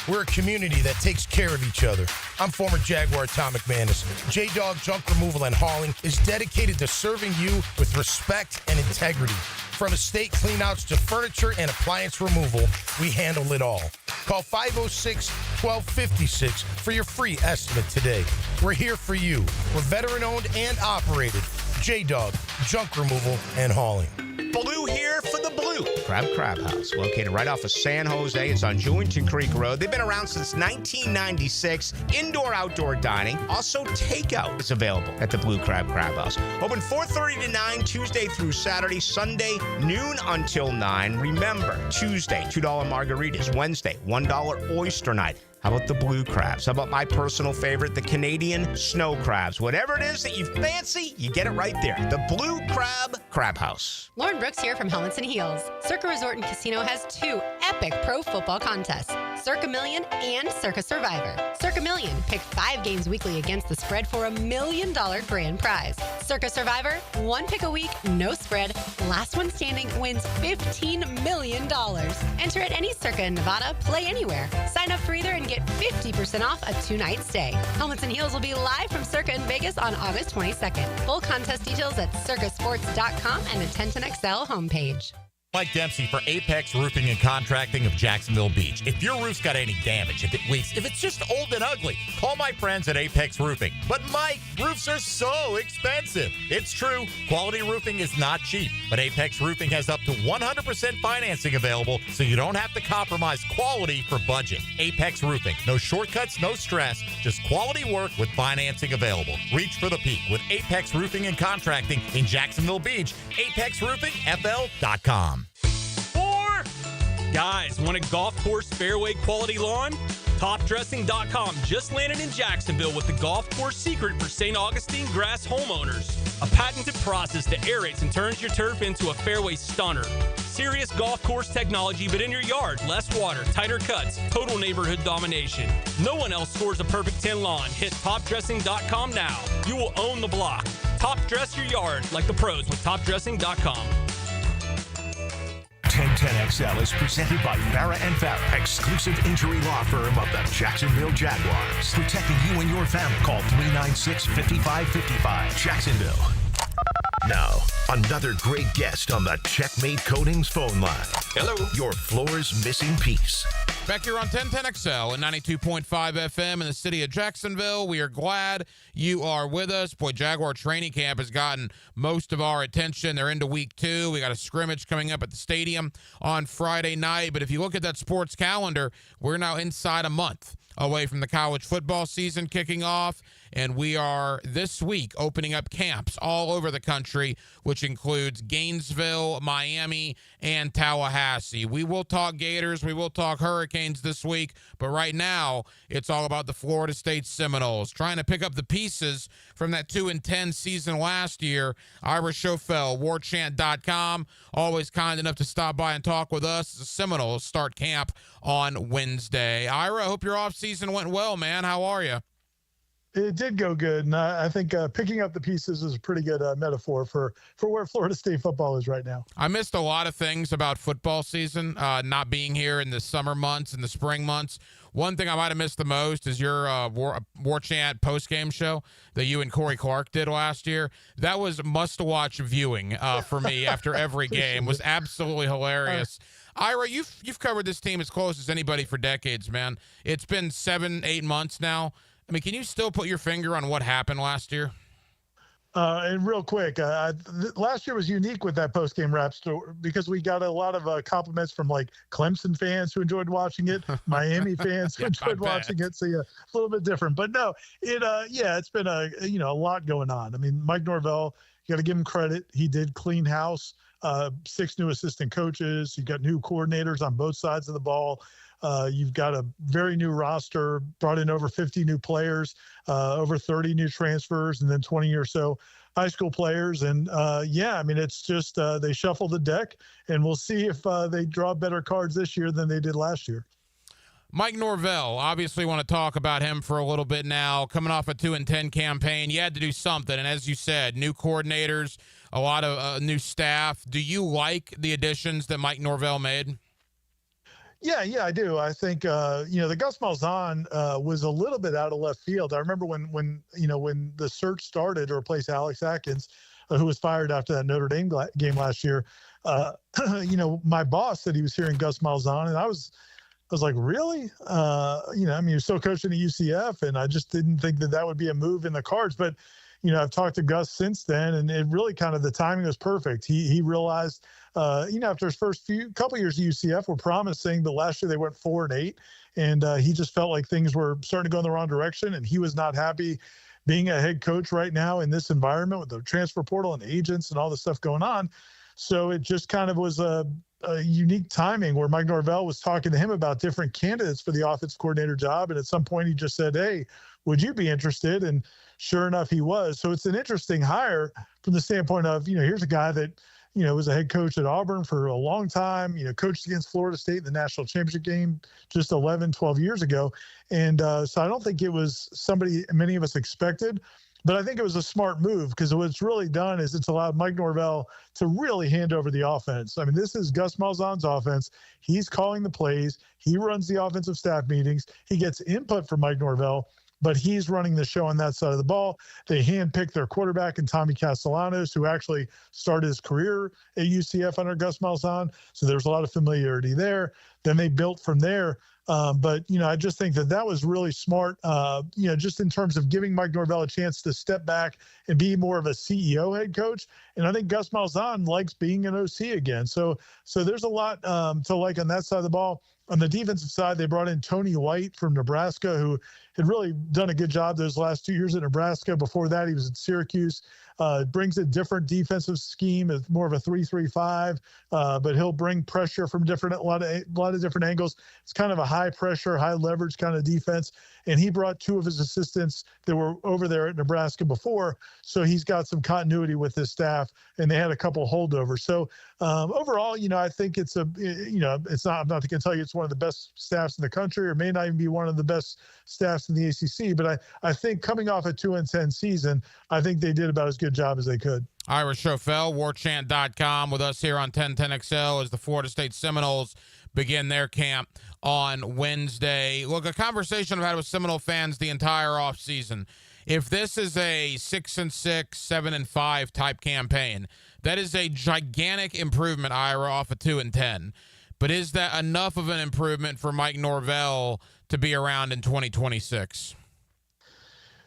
Speaker 4: We're a community that takes care of each other. I'm former Jaguar Tom McManus. J-Dog Junk Removal and Hauling is dedicated to serving you with respect and integrity. From estate cleanouts to furniture and appliance removal, we handle it all. Call 506-1256 for your free estimate today. We're here for you. We're veteran-owned and operated. J-Dog Junk Removal and Hauling.
Speaker 8: Blue here for the Blue Crab House, located right off of San Jose. It's on Jewington Creek Road. They've been around since 1996. Indoor-outdoor dining. Also, takeout is available at the Blue Crab House. Open 4:30 to 9, Tuesday through Saturday. Sunday, noon until 9. Remember, Tuesday, $2 margaritas. Wednesday, $1 oyster night. How about the blue crabs? How about my personal favorite, the Canadian snow crabs? Whatever it is that you fancy, you get it right there. The Blue Crab House.
Speaker 22: Lauren Brooks here from Helmets and Heels. Circa Resort and Casino has 2 epic pro football contests, Circa Million and Circa Survivor. Circa Million, pick 5 games weekly against the spread for $1 million grand prize. Circa Survivor, 1 pick a week, no spread. Last one standing wins $15 million. Enter at any Circa in Nevada, play anywhere. Sign up for either and get 50% off a 2-night stay. Helmets and Heels will be live from Circa in Vegas on August 22nd. Full contest details at circasports.com and the 1010XL homepage.
Speaker 23: Mike Dempsey for Apex Roofing and Contracting of Jacksonville Beach. If your roof's got any damage, if it leaks, if it's just old and ugly, call my friends at Apex Roofing. But Mike, roofs are so expensive. It's true, quality roofing is not cheap, but Apex Roofing has up to 100% financing available, so you don't have to compromise quality for budget. Apex Roofing, no shortcuts, no stress, just quality work with financing available. Reach for the peak with Apex Roofing and Contracting in Jacksonville Beach. ApexRoofingFL.com.
Speaker 10: Guys, want a golf course fairway quality lawn? TopDressing.com just landed in Jacksonville with the golf course secret for St. Augustine grass homeowners. A patented process that aerates and turns your turf into a fairway stunner. Serious golf course technology, but in your yard. Less water, tighter cuts, total neighborhood domination. No one else scores a perfect 10 lawn. Hit TopDressing.com now. You will own the block. Top dress your yard like the pros with TopDressing.com.
Speaker 1: 1010XL is presented by Farah & Farah, exclusive injury law firm of the Jacksonville Jaguars. Protecting you and your family. Call 396-5555. Jacksonville. Now, another great guest on the Checkmate Coatings phone line. Hello. Your floor's missing piece.
Speaker 2: Back here on 1010XL and 92.5 FM in the city of Jacksonville. We are glad you are with us. Boy, Jaguar training camp has gotten most of our attention. They're into week 2. We got a scrimmage coming up at the stadium on Friday night. But if you look at that sports calendar, we're now inside a month away from the college football season kicking off. And we are this week opening up camps all over the country, which includes Gainesville, Miami, and Tallahassee. We will talk Gators. We will talk Hurricanes this week. But right now, it's all about the Florida State Seminoles. Trying to pick up the pieces from that 2-10 season last year. Ira Chauffel, warchant.com, always kind enough to stop by and talk with us. The Seminoles start camp on Wednesday. Ira, I hope your offseason went well, man. How are you?
Speaker 24: It did go good, and I think picking up the pieces is a pretty good metaphor for where Florida State football is right now.
Speaker 2: I missed a lot of things about football season, not being here in the summer months and the spring months. One thing I might have missed the most is your War Chant post-game show that you and Corey Clark did last year. That was must-watch viewing for me after every game. It was absolutely hilarious. Ira, you've covered this team as close as anybody for decades, man. It's been 7-8 months now. I mean, can you still put your finger on what happened last year?
Speaker 24: And real quick, last year was unique with that post-game wrap story because we got a lot of compliments from like Clemson fans who enjoyed watching it, Miami fans who enjoyed watching it. So yeah, a little bit different. But no, it's been a lot going on. I mean, Mike Norvell, you got to give him credit. He did clean house. 6 new assistant coaches. You got new coordinators on both sides of the ball. You've got a very new roster, brought in over 50 new players, over 30 new transfers, and then 20 or so high school players. And it's just they shuffle the deck, and we'll see if they draw better cards this year than they did last year.
Speaker 2: Mike Norvell, obviously want to talk about him for a little bit now. Coming off a 2-10 campaign, you had to do something. And as you said, new coordinators, a lot of new staff. Do you like the additions that Mike Norvell made?
Speaker 24: Yeah, I do. I think the Gus Malzahn was a little bit out of left field. I remember when the search started to replace Alex Atkins, who was fired after that Notre Dame game last year. My boss said he was hearing Gus Malzahn, and I was like, really? He was still coaching at UCF, and I just didn't think that would be a move in the cards. But I've talked to Gus since then, and it really kind of the timing was perfect. He realized, after his first couple years at UCF were promising, but last year they went 4-8, and he just felt like things were starting to go in the wrong direction, and he was not happy being a head coach right now in this environment with the transfer portal and agents and all this stuff going on. So it just kind of was a unique timing where Mike Norvell was talking to him about different candidates for the offense coordinator job. And at some point he just said, hey, would you be interested? And sure enough, he was. So it's an interesting hire from the standpoint of, here's a guy that, was a head coach at Auburn for a long time, coached against Florida State in the national championship game just 11, 12 years ago. And so I don't think it was somebody many of us expected. But I think it was a smart move because what it's really done is it's allowed Mike Norvell to really hand over the offense. I mean, this is Gus Malzahn's offense. He's calling the plays. He runs the offensive staff meetings. He gets input from Mike Norvell, but he's running the show on that side of the ball. They handpicked their quarterback in Tommy Castellanos, who actually started his career at UCF under Gus Malzahn. So there's a lot of familiarity there. Then they built from there. But I just think that was really smart, just in terms of giving Mike Norvell a chance to step back and be more of a CEO head coach. And I think Gus Malzahn likes being an OC again. So there's a lot to like on that side of the ball. On the defensive side, they brought in Tony White from Nebraska, who had really done a good job those last 2 years at Nebraska. Before that, he was at Syracuse. Brings a different defensive scheme. It's more of a 3-3-5, but he'll bring pressure from a lot of different angles. It's kind of a high pressure, high leverage kind of defense. And he brought two of his assistants that were over there at Nebraska before, so he's got some continuity with his staff. And they had a couple holdovers. So overall, I think it's it's not. I'm not going to tell you it's one of the best staffs in the country, or may not even be one of the best staffs in the ACC. But I think coming off a 2-10 season, I think they did about as good a job as they could.
Speaker 2: Ira Chauffel, warchant.com, with us here on 1010XL as the Florida State Seminoles begin their camp on Wednesday. Look, a conversation I've had with Seminole fans the entire offseason. If this is a 6-6, 7-5 type campaign, that is a gigantic improvement, Ira, off of 2-10. But is that enough of an improvement for Mike Norvell to be around in 2026?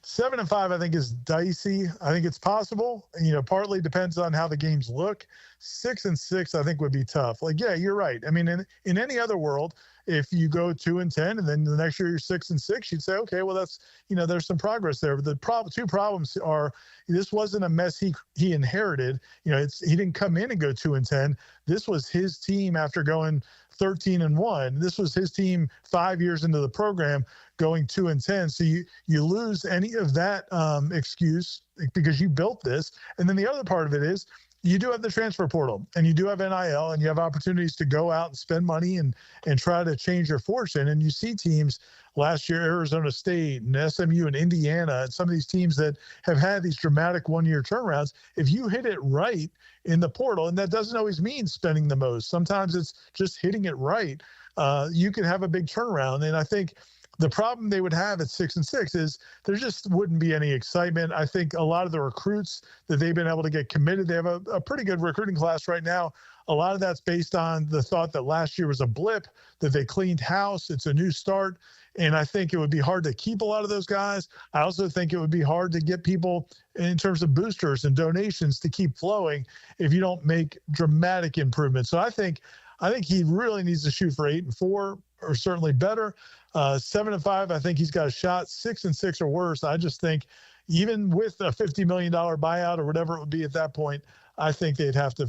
Speaker 24: 7-5, I think, is dicey. I think it's possible. Partly depends on how the games look. 6-6, I think, would be tough. Like, yeah, you're right. I mean, in any other world, if you go 2-10 and then the next year you're 6-6, you'd say, okay, well, that's, there's some progress there. But the two problems are, this wasn't a mess he inherited. He didn't come in and go 2-10. This was his team after going 13-1. This was his team 5 years into the program going 2-10. So you lose any of that excuse because you built this. And then the other part of it is you do have the transfer portal and you do have NIL and you have opportunities to go out and spend money and try to change your fortune. And you see teams last year, Arizona State and SMU and Indiana, and some of these teams that have had these dramatic one-year turnarounds. If you hit it right in the portal, and that doesn't always mean spending the most, sometimes it's just hitting it right, you can have a big turnaround. And I think the problem they would have at 6-6 is there just wouldn't be any excitement. I think a lot of the recruits that they've been able to get committed, they have a pretty good recruiting class right now. A lot of that's based on the thought that last year was a blip, that they cleaned house. It's a new start. And I think it would be hard to keep a lot of those guys. I also think it would be hard to get people in terms of boosters and donations to keep flowing if you don't make dramatic improvements. So I think he really needs to shoot for 8-4 or certainly better. 7-5, I think he's got a shot. 6-6 or worse. I just think even with a $50 million buyout or whatever it would be at that point, I think they'd have to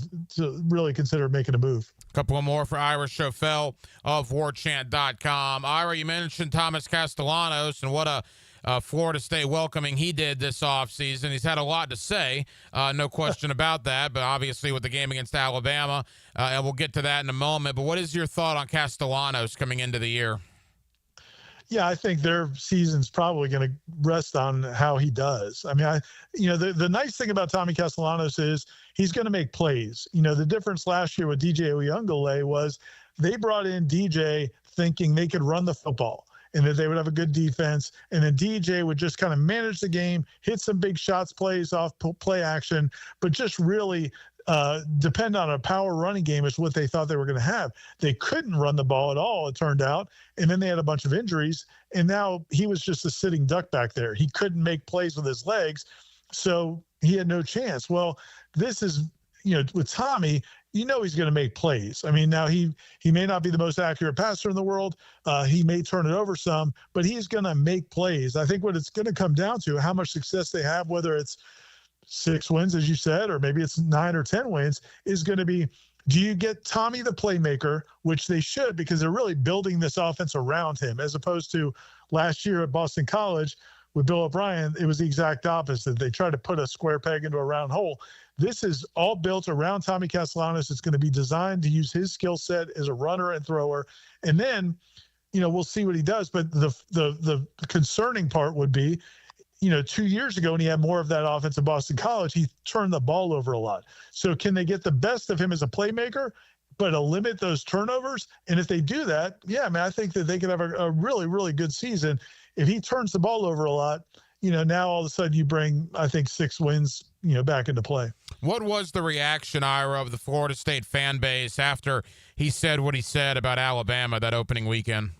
Speaker 24: really consider making a move.
Speaker 2: A couple more for Ira Chauffel of warchant.com. Ira, you mentioned Thomas Castellanos and what a Florida State welcoming he did this offseason. He's had a lot to say, no question about that, but obviously with the game against Alabama, and we'll get to that in a moment. But what is your thought on Castellanos coming into the year?
Speaker 24: Yeah, I think their season's probably going to rest on how he does. I mean, the nice thing about Tommy Castellanos is he's going to make plays. The difference last year with DJ Uyunglele was they brought in DJ thinking they could run the football and that they would have a good defense. And then DJ would just kind of manage the game, hit some big shots, plays off play action, but just really depend on a power running game is what they thought they were going to have. They couldn't run the ball at all, it turned out. And then they had a bunch of injuries. And now he was just a sitting duck back there. He couldn't make plays with his legs. So he had no chance. Well, this is, with Tommy, he's going to make plays. I mean, now he may not be the most accurate passer in the world. He may turn it over some, but he's going to make plays. I think what it's going to come down to, how much success they have, whether it's 6 wins, as you said, or maybe it's 9 or 10 wins, is going to be, do you get Tommy the playmaker, which they should, because they're really building this offense around him, as opposed to last year at Boston College with Bill O'Brien, it was the exact opposite. They tried to put a square peg into a round hole. This is all built around Tommy Castellanos. It's going to be designed to use his skill set as a runner and thrower. And then, we'll see what he does. But the concerning part would be, 2 years ago when he had more of that offense at Boston College, he turned the ball over a lot. So can they get the best of him as a playmaker, but limit those turnovers? And if they do that, I think that they could have a really, really good season. If he turns the ball over a lot, now all of a sudden you bring, I think, 6 wins, back into play.
Speaker 2: What was the reaction, Ira, of the Florida State fan base after he said what he said about Alabama that opening weekend?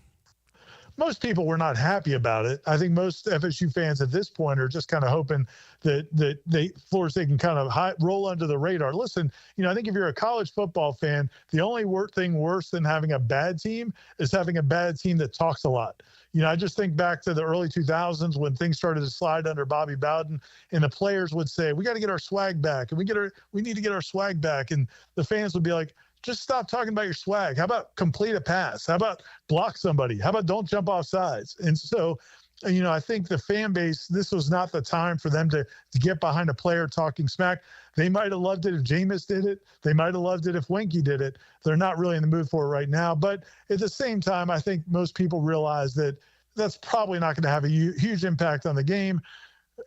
Speaker 24: Most people were not happy about it. I think most FSU fans at this point are just kind of hoping that Florida State can kind of roll under the radar. Listen, I think if you're a college football fan, the only thing worse than having a bad team is having a bad team that talks a lot. I just think back to the early 2000s when things started to slide under Bobby Bowden, and the players would say, we got to get our swag back, and we need to get our swag back. And the fans would be like, just stop talking about your swag. How about complete a pass? How about block somebody? How about don't jump off sides? And so, I think the fan base, this was not the time for them to get behind a player talking smack. They might have loved it if Jameis did it. They might have loved it if Winky did it. They're not really in the mood for it right now. But at the same time, I think most people realize that that's probably not going to have a huge impact on the game.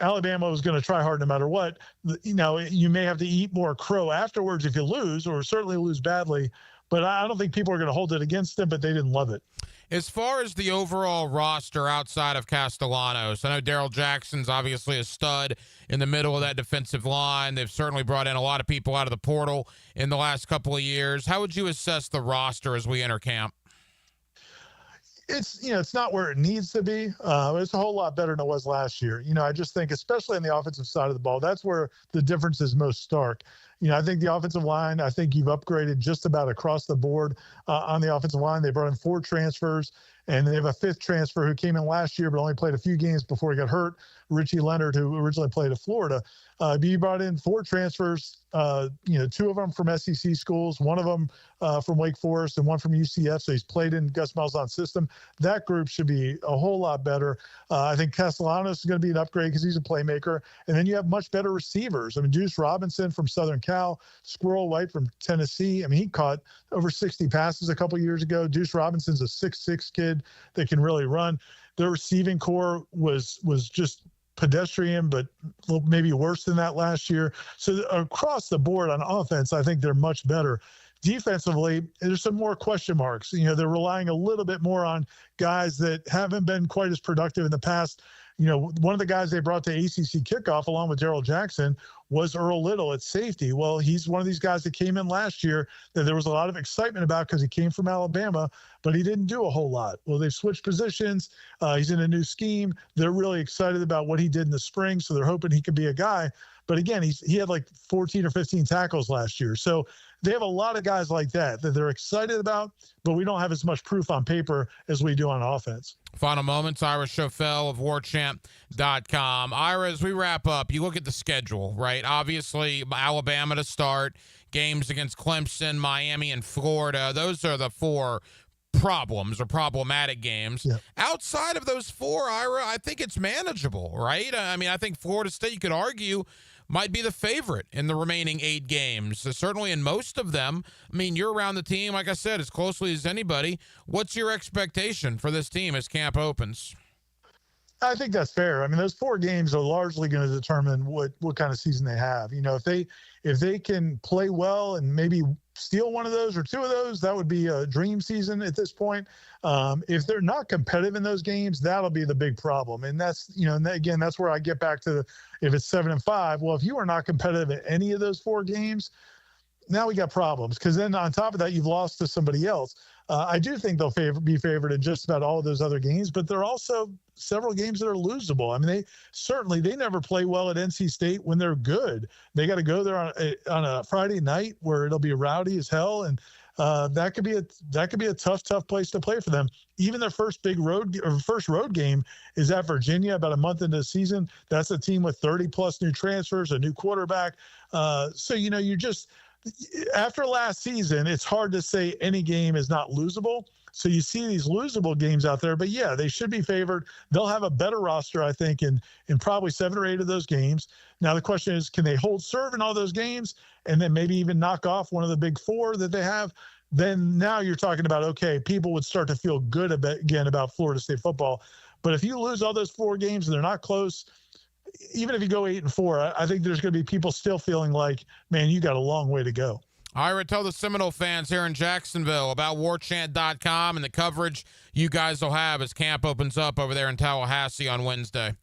Speaker 24: Alabama was going to try hard no matter what. You may have to eat more crow afterwards if you lose, or certainly lose badly. But I don't think people are going to hold it against them, but they didn't love it.
Speaker 2: As far as the overall roster outside of Castellanos, I know Darrell Jackson's obviously a stud in the middle of that defensive line. They've certainly brought in a lot of people out of the portal in the last couple of years. How would you assess the roster as we enter camp?
Speaker 24: It's not where it needs to be. It's a whole lot better than it was last year. I just think, especially on the offensive side of the ball, that's where the difference is most stark. I think the offensive line, I think you've upgraded just about across the board on the offensive line. They brought in 4 transfers, and they have a 5th transfer who came in last year but only played a few games before he got hurt, Richie Leonard, who originally played at Florida. You brought in 4 transfers, 2 of them from SEC schools, 1 of them from Wake Forest, and 1 from UCF. So he's played in Gus Malzahn's system. That group should be a whole lot better. I think Castellanos is going to be an upgrade because he's a playmaker. And then you have much better receivers. I mean, Deuce Robinson from Southern Cal, Squirrel White from Tennessee. I mean, he caught over 60 passes a couple years ago. Deuce Robinson's a 6'6" kid that can really run. Their receiving core was just pedestrian, but maybe worse than that last year. So across the board on offense, I think they're much better. Defensively, there's some more question marks. They're relying a little bit more on guys that haven't been quite as productive in the past. One of the guys they brought to ACC kickoff along with Gerald Jackson was Earl Little at safety. Well, he's one of these guys that came in last year that there was a lot of excitement about because he came from Alabama, but he didn't do a whole lot. Well, they've switched positions. He's in a new scheme. They're really excited about what he did in the spring, so they're hoping he could be a guy. But again, he had like 14 or 15 tackles last year. So they have a lot of guys like that they're excited about, but we don't have as much proof on paper as we do on offense.
Speaker 2: Final moments, Ira Chauffel of WarChant.com. Ira, as we wrap up, you look at the schedule, right? Obviously, Alabama to start, games against Clemson, Miami, and Florida. Those are the 4 problems or problematic games. Yeah. Outside of those 4, Ira, I think it's manageable, right? I mean, I think Florida State, you could argue, might be the favorite in the remaining 8 games. Certainly in most of them. I mean, you're around the team, like I said, as closely as anybody. What's your expectation for this team as camp opens?
Speaker 24: I think that's fair. I mean, those 4 games are largely going to determine what kind of season they have. You know, if they can play well and maybe steal one of those or 2 of those, that would be a dream season at this point. If they're not competitive in those games, that'll be the big problem. And that's, you know, and again, that's where I get back to if it's 7-5. Well, if you are not competitive in any of those 4 games, now we got problems, because then on top of that, you've lost to somebody else. I do think they'll be favored in just about all of those other games, but there are also several games that are losable. I mean, they never play well at NC State when they're good. They got to go there on a Friday night where it'll be rowdy as hell, and that could be a tough place to play for them. Even their first road game is at Virginia about a month into the season. That's a team with 30+ new transfers, a new quarterback. So you know, after last season, it's hard to say any game is not losable. So you see these losable games out there, but yeah, they should be favored. They'll have a better roster, I think, in probably 7 or 8 of those games. Now the question is, can they hold serve in all those games and then maybe even knock off one of the big 4 that they have? Then now you're talking about, okay, people would start to feel good again about Florida State football. But if you lose all those 4 games and they're not close, even if you go 8-4, I think there's going to be people still feeling like, man, you got a long way to go.
Speaker 2: Ira, tell the Seminole fans here in Jacksonville about warchant.com and the coverage you guys will have as camp opens up over there in Tallahassee on Wednesday.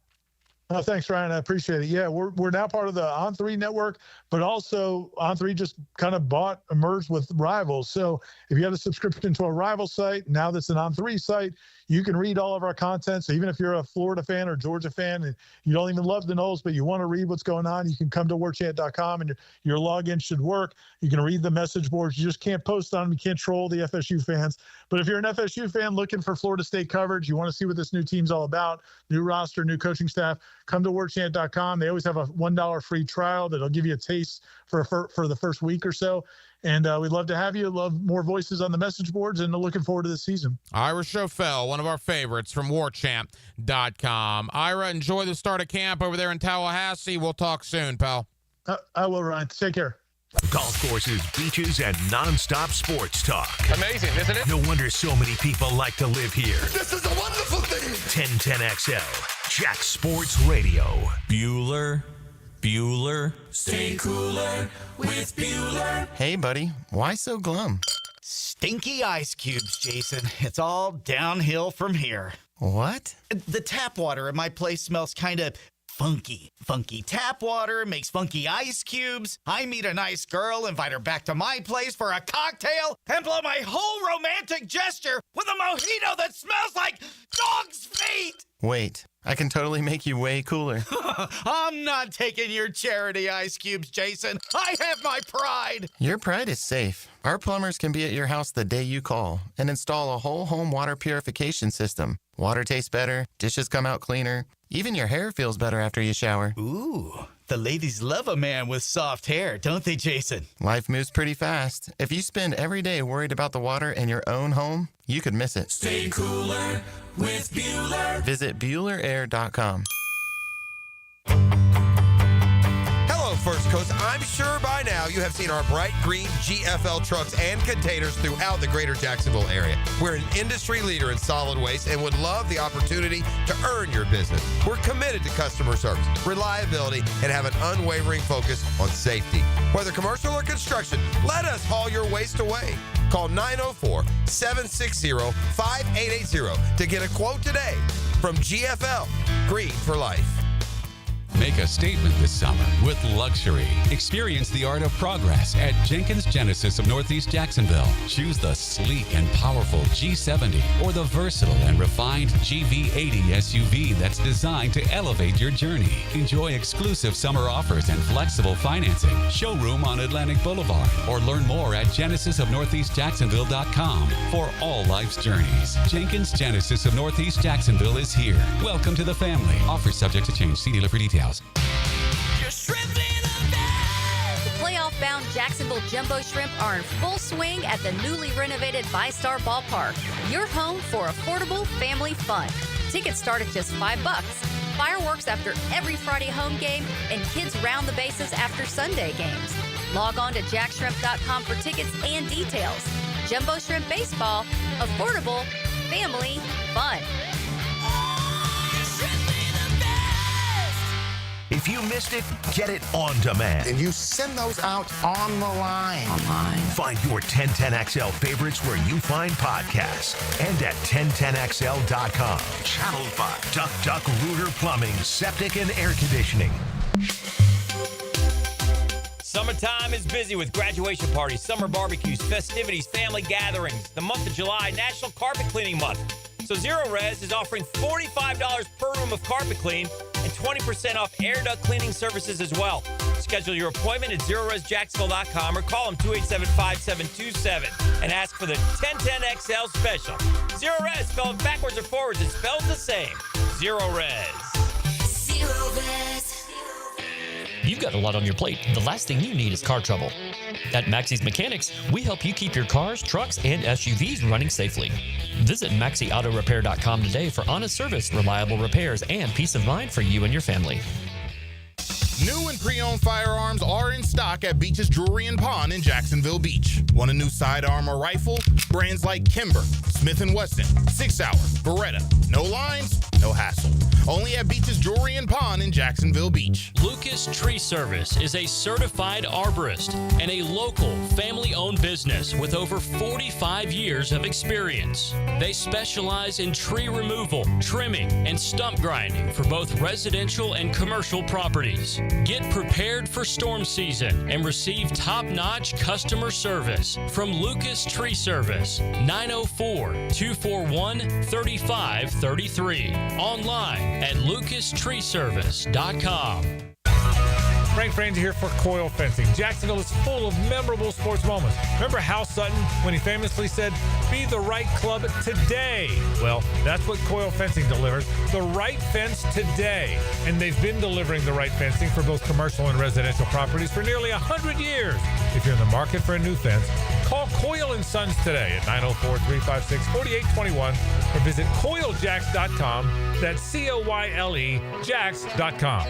Speaker 24: Thanks, Ryan. I appreciate it. Yeah, we're now part of the On3 network, but also On3 just kind of merged with Rivals. So if you have a subscription to a Rival site, now that's an On3 site, you can read all of our content. So even if you're a Florida fan or Georgia fan and you don't even love the Noles, but you want to read what's going on, you can come to warchant.com and your login should work. You can read the message boards. You just can't post on them. You can't troll the FSU fans. But if you're an FSU fan looking for Florida State coverage, you want to see what this new team's all about, new roster, new coaching staff, come to warchant.com. They always have a $1 free trial that'll give you a taste for the first week or so. And we'd love to have you. Love more voices on the message boards, and looking forward to the season.
Speaker 2: Ira Chauffel, one of our favorites from warchant.com. Ira, enjoy the start of camp over there in Tallahassee. We'll talk soon, pal.
Speaker 24: I will, Ryan. Take care.
Speaker 1: Golf courses, beaches, and nonstop sports talk.
Speaker 20: Amazing, isn't it?
Speaker 1: No wonder so many people like to live here.
Speaker 20: This is a wonderful thing.
Speaker 1: 1010XL, Jack Sports Radio.
Speaker 5: Bueller. Stay cooler with Bueller.
Speaker 6: Hey, buddy. Why so glum?
Speaker 7: Stinky ice cubes, Jason. It's all downhill from here.
Speaker 6: What?
Speaker 7: The tap water at my place smells kind of funky. Funky tap water makes funky ice cubes. I meet a nice girl, invite her back to my place for a cocktail, and blow my whole romantic gesture with a mojito that smells like dog's feet.
Speaker 6: Wait, I can totally make you way cooler.
Speaker 7: I'm not taking your charity ice cubes, Jason. I have my pride.
Speaker 6: Your pride is safe. Our plumbers can be at your house the day you call and install a whole home water purification system. Water tastes better, dishes come out cleaner, even your hair feels better after you shower.
Speaker 7: Ooh, the ladies love a man with soft hair, don't they, Jason?
Speaker 6: Life moves pretty fast. If you spend every day worried about the water in your own home, you could miss it.
Speaker 5: Stay cooler with Bueller.
Speaker 6: Visit BuellerAir.com.
Speaker 9: Hello, First Coast. I'm sure by now you have seen our bright green GFL trucks and containers throughout the greater Jacksonville area. We're an industry leader in solid waste and would love the opportunity to earn your business. We're committed to customer service, reliability, and have an unwavering focus on safety. Whether commercial or construction, let us haul your waste away. Call 904-760-5880 to get a quote today from GFL, Green for Life.
Speaker 25: Make a statement this summer with luxury. Experience the art of progress at Jenkins Genesis of Northeast Jacksonville. Choose the sleek and powerful G70 or the versatile and refined GV80 SUV that's designed to elevate your journey. Enjoy exclusive summer offers and flexible financing. Showroom on Atlantic Boulevard or learn more at genesisofnortheastjacksonville.com for all life's journeys. Jenkins Genesis of Northeast Jacksonville is here. Welcome to the family. Offers subject to change. See dealer for details.
Speaker 13: The playoff-bound Jacksonville Jumbo Shrimp are in full swing at the newly renovated VyStar Ballpark. Your home for affordable family fun. Tickets start at just $5. fireworks after every Friday home game, and kids round the bases after Sunday games. Log on to jackshrimp.com for tickets and details. Jumbo Shrimp Baseball, affordable, family, fun.
Speaker 1: If you missed it, get it on demand.
Speaker 11: And you send those out on the line.
Speaker 1: Find your 1010XL favorites where you find podcasts and at 1010XL.com. Channel 5, Duck Rooter Plumbing, Septic and Air Conditioning.
Speaker 15: Summertime is busy with graduation parties, summer barbecues, festivities, family gatherings. The month of July, National Carpet Cleaning Month. So Zero Res is offering $45 per room of carpet clean and 20% off air duct cleaning services as well. Schedule your appointment at ZeroResJacksonville.com or call them 287-5727 and ask for the 1010XL special. Zero Res, spelled backwards or forwards, it spells the same. Zero Res.
Speaker 5: Zero Res.
Speaker 10: You've got a lot on your plate. The last thing you need is car trouble. At Maxie's Mechanics, we help you keep your cars, trucks, and SUVs running safely. Visit MaxieAutoRepair.com today for honest service, reliable repairs, and peace of mind for you and your family.
Speaker 16: New and pre-owned firearms are in stock at Beach's Jewelry and Pawn in Jacksonville Beach. Want a new sidearm or rifle? Brands like Kimber, Smith & Wesson, 6 Hour, Beretta. No lines, no hassle. Only at Beach's Jewelry and Pawn in Jacksonville Beach.
Speaker 10: Lucas Tree Service is a certified arborist and a local family-owned business with over 45 years of experience. They specialize in tree removal, trimming, and stump grinding for both residential and commercial properties. Get prepared for storm season and receive top-notch customer service from Lucas Tree Service, 904-241-3533. Online at lucastreeservice.com.
Speaker 17: Frank Frangie here for Coil Fencing. Jacksonville is full of memorable sports moments. Remember Hal Sutton when he famously said, "Be the right club today"? Well, that's what Coil Fencing delivers. The right fence today. And they've been delivering the right fencing for both commercial and residential properties for nearly 100 years. If you're in the market for a new fence, call Coil & Sons today at 904-356-4821 or visit coiljacks.com. That's COYLE Jacks.com.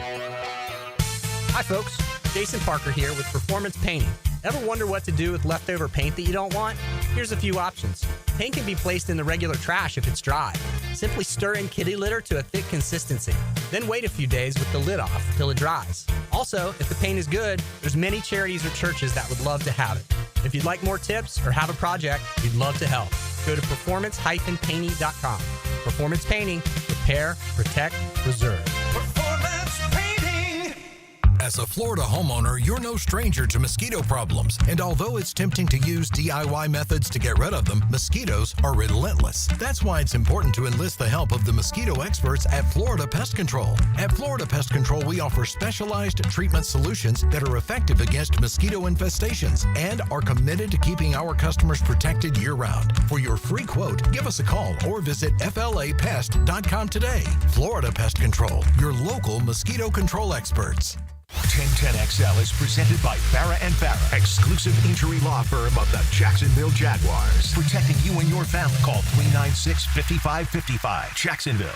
Speaker 14: Hi, folks. Jason Parker here with Performance Painting. Ever wonder what to do with leftover paint that you don't want? Here's a few options. Paint can be placed in the regular trash if it's dry. Simply stir in kitty litter to a thick consistency. Then wait a few days with the lid off till it dries. Also, if the paint is good, there's many charities or churches that would love to have it. If you'd like more tips or have a project, we'd love to help. Go to performance-painting.com. Performance Painting. Repair, protect, preserve.
Speaker 5: Performance Painting.
Speaker 18: As a Florida homeowner, you're no stranger to mosquito problems. And although it's tempting to use DIY methods to get rid of them, mosquitoes are relentless. That's why it's important to enlist the help of the mosquito experts at Florida Pest Control. At Florida Pest Control, we offer specialized treatment solutions that are effective against mosquito infestations and are committed to keeping our customers protected year-round. For your free quote, give us a call or visit flapest.com today. Florida Pest Control, your local mosquito control experts.
Speaker 1: 1010XL is presented by Farah & Farah, exclusive injury law firm of the Jacksonville Jaguars. Protecting you and your family. Call 396-5555, Jacksonville.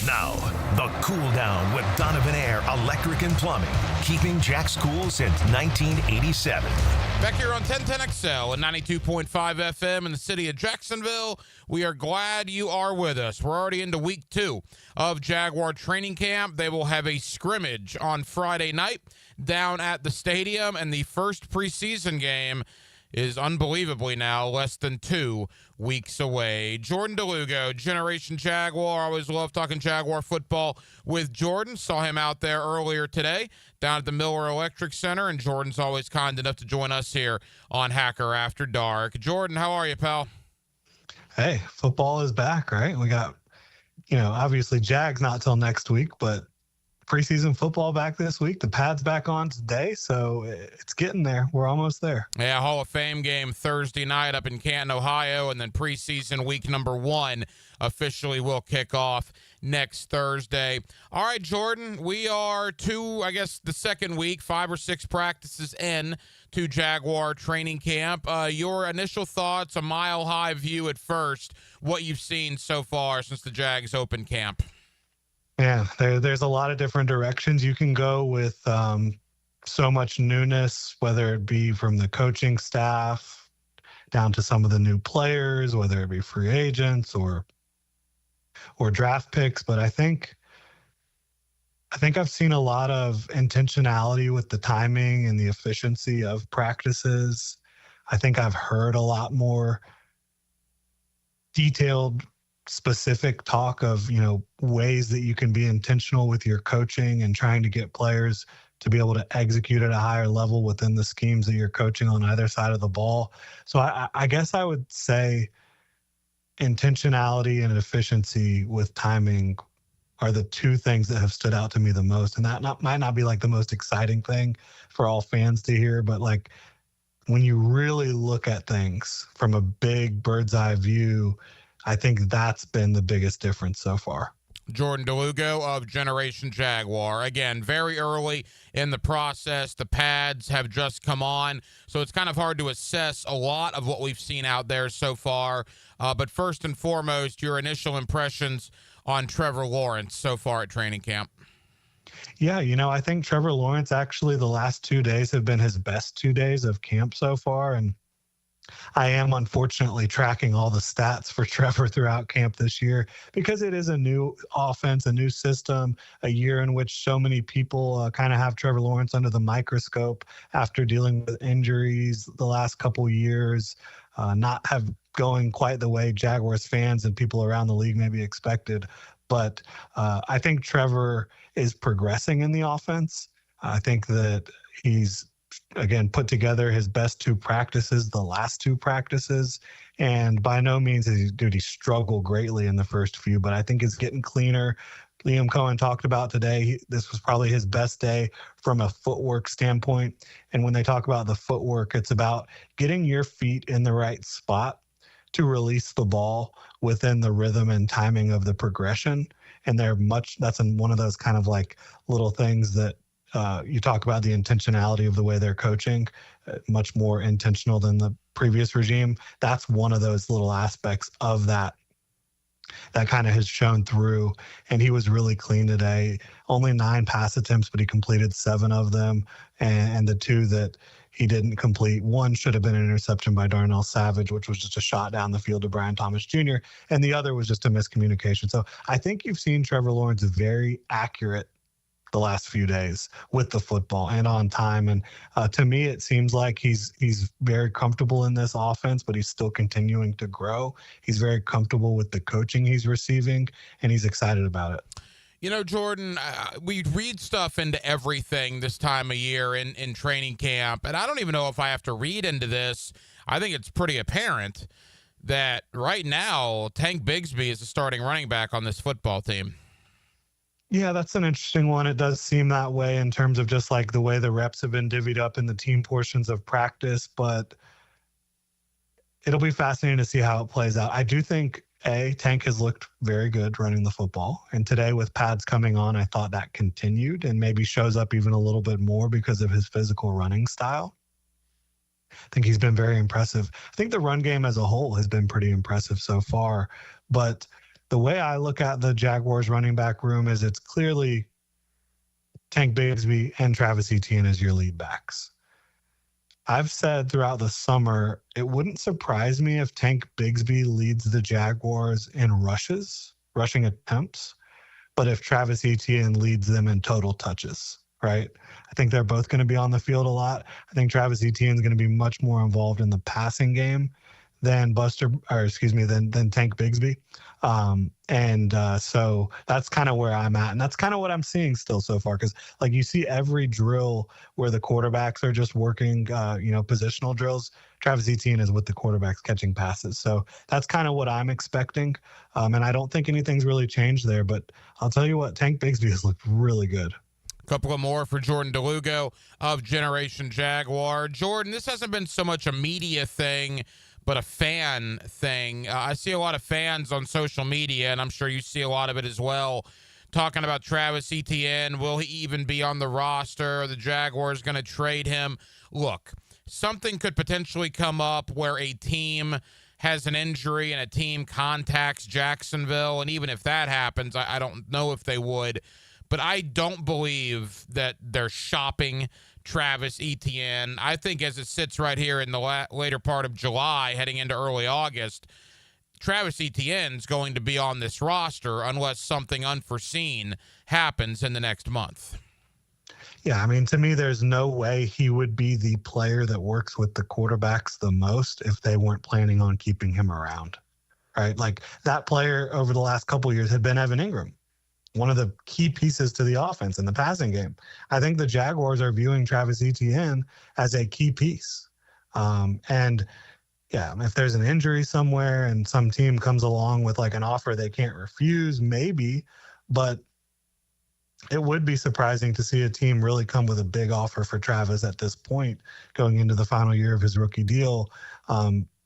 Speaker 1: Now, the Cool Down with Donovan Air Electric and Plumbing. Keeping Jack's cool since 1987.
Speaker 2: Back here on 1010XL and 92.5 FM in the city of Jacksonville. We are glad you are with us. We're already into week 2 of Jaguar training camp. They will have a scrimmage on Friday night down at the stadium, and the first preseason game is unbelievably now less than 2 weeks away. Jordan Dugo, Generation Jaguar. Always love talking Jaguar football with Jordan. Saw him out there earlier today down at the Miller Electric Center, and Jordan's always kind enough to join us here on Hacker After Dark. Jordan, how are you, pal?
Speaker 26: Hey, football is back, right? We got, obviously Jags not till next week, but preseason football back this week. The pad's back on today, so it's getting there. We're almost there.
Speaker 2: Yeah, Hall of Fame game Thursday night up in Canton, Ohio, and then preseason week number 1 officially will kick off next Thursday. All right, Jordan, we are the second week, 5 or 6 practices in to Jaguar training camp. Your initial thoughts, a mile-high view at first, what you've seen so far since the Jags open camp.
Speaker 26: Yeah, there's a lot of different directions you can go with so much newness, whether it be from the coaching staff down to some of the new players, whether it be free agents or draft picks. But I think I've seen a lot of intentionality with the timing and the efficiency of practices. I think I've heard a lot more detailed, specific talk of, ways that you can be intentional with your coaching and trying to get players to be able to execute at a higher level within the schemes that you're coaching on either side of the ball. So I guess I would say intentionality and efficiency with timing are the two things that have stood out to me the most. And that might not be like the most exciting thing for all fans to hear, but like when you really look at things from a big bird's eye view, I think that's been the biggest difference so far.
Speaker 2: Jordan Dugo of Generation Jaguar. Again, very early in the process. The pads have just come on, so it's kind of hard to assess a lot of what we've seen out there so far. But first and foremost, your initial impressions on Trevor Lawrence so far at training camp.
Speaker 26: Yeah, I think Trevor Lawrence, actually, the last 2 days have been his best 2 days of camp so far. And I am unfortunately tracking all the stats for Trevor throughout camp this year because it is a new offense, a new system, a year in which so many people kind of have Trevor Lawrence under the microscope after dealing with injuries the last couple years, not have going quite the way Jaguars fans and people around the league maybe expected. But I think Trevor is progressing in the offense. I think that he's, again, put together his best two practices, the last two practices. And by no means did he struggle greatly in the first few, but I think it's getting cleaner. Liam Cohen talked about today, this was probably his best day from a footwork standpoint. And when they talk about the footwork, it's about getting your feet in the right spot to release the ball within the rhythm and timing of the progression. And that's one of those kind of like little things that you talk about, the intentionality of the way they're coaching, much more intentional than the previous regime. That's one of those little aspects of that kind of has shown through. And he was really clean today. Only 9 pass attempts, but he completed 7 of them. And the 2 that he didn't complete, one should have been an interception by Darnell Savage, which was just a shot down the field to Brian Thomas Jr., and the other was just a miscommunication. So I think you've seen Trevor Lawrence very accurate the last few days with the football and on time. And to me, it seems like he's very comfortable in this offense, but he's still continuing to grow. He's very comfortable with the coaching he's receiving, and he's excited about it.
Speaker 2: Jordan, we read stuff into everything this time of year in training camp, and I don't even know if I have to read into this. I think it's pretty apparent that right now Tank Bigsby is the starting running back on this football team.
Speaker 26: Yeah, that's an interesting one. It does seem that way in terms of just like the way the reps have been divvied up in the team portions of practice, but it'll be fascinating to see how it plays out. I do think, Tank has looked very good running the football. And today with pads coming on, I thought that continued and maybe shows up even a little bit more because of his physical running style. I think he's been very impressive. I think the run game as a whole has been pretty impressive so far, but the way I look at the Jaguars running back room is it's clearly Tank Bigsby and Travis Etienne as your lead backs. I've said throughout the summer, it wouldn't surprise me if Tank Bigsby leads the Jaguars in rushing attempts, but if Travis Etienne leads them in total touches, right? I think they're both going to be on the field a lot. I think Travis Etienne is going to be much more involved in the passing game than Tank Bigsby. So that's kind of where I'm at. And that's kind of what I'm seeing still so far. Cause like you see every drill where the quarterbacks are just working, positional drills. Travis Etienne is with the quarterbacks catching passes. So that's kind of what I'm expecting. And I don't think anything's really changed there, but I'll tell you what, Tank Bigsby has looked really good.
Speaker 2: Couple of more for Jordan Dugo of Generation Jaguar. Jordan, this hasn't been so much a media thing, but a fan thing. I see a lot of fans on social media, and I'm sure you see a lot of it as well, talking about Travis Etienne. Will he even be on the roster? Are the Jaguars going to trade him? Look, something could potentially come up where a team has an injury and a team contacts Jacksonville, and even if that happens, I don't know if they would, but I don't believe that they're shopping Travis Etienne. I think as it sits right here in the later part of July, heading into early August, Travis Etienne's going to be on this roster unless something unforeseen happens in the next month.
Speaker 26: Yeah, I mean, to me, there's no way he would be the player that works with the quarterbacks the most if they weren't planning on keeping him around, right? Like that player over the last couple of years had been Evan Ingram, one of the key pieces to the offense in the passing game. I think the Jaguars are viewing Travis Etienne as a key piece. And yeah, if there's an injury somewhere and some team comes along with like an offer they can't refuse, maybe, but it would be surprising to see a team really come with a big offer for Travis at this point, going into the final year of his rookie deal.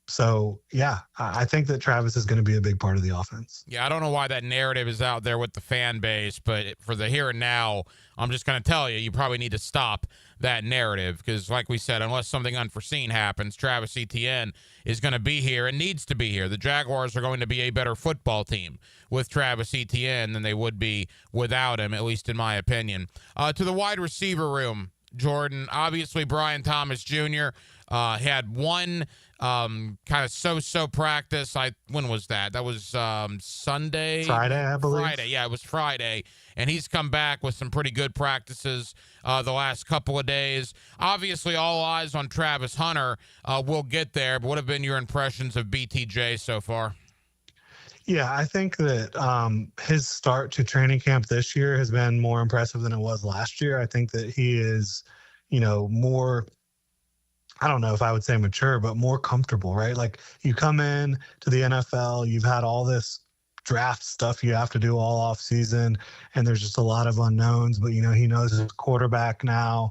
Speaker 26: So, yeah, I think that Travis is going to be a big part of the offense.
Speaker 2: Yeah, I don't know why that narrative is out there with the fan base, but for the here and now, I'm just going to tell you, you probably need to stop that narrative because, like we said, unless something unforeseen happens, Travis Etienne is going to be here and needs to be here. The Jaguars are going to be a better football team with Travis Etienne than they would be without him, at least in my opinion. To the wide receiver room, Jordan, obviously Brian Thomas Jr. Had one kind of so-so practice. When was that? That was Sunday?
Speaker 26: Friday, I believe.
Speaker 2: Friday, yeah, it was Friday. And he's come back with some pretty good practices the last couple of days. Obviously, all eyes on Travis Hunter. We'll get there, but what have been your impressions of BTJ so far?
Speaker 26: Yeah, I think that his start to training camp this year has been more impressive than it was last year. I think that he is, more, I don't know if I would say mature, but more comfortable, right? Like you come in to the NFL, you've had all this draft stuff you have to do all off season, and there's just a lot of unknowns, but he knows his quarterback now.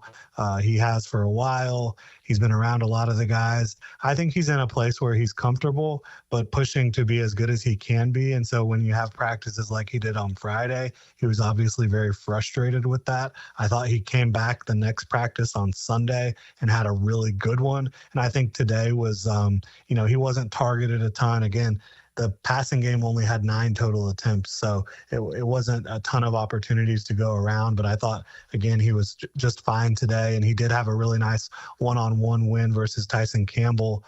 Speaker 26: He has for a while. He's been around a lot of the guys. I think he's in a place where he's comfortable, but pushing to be as good as he can be. And so when you have practices like he did on Friday, he was obviously very frustrated with that. I thought he came back the next practice on Sunday and had a really good one. And I think today was, he wasn't targeted a ton. Again, the passing game only had 9 total attempts, so it wasn't a ton of opportunities to go around. But I thought, again, he was just fine today, and he did have a really nice one-on-one win versus Tyson Campbell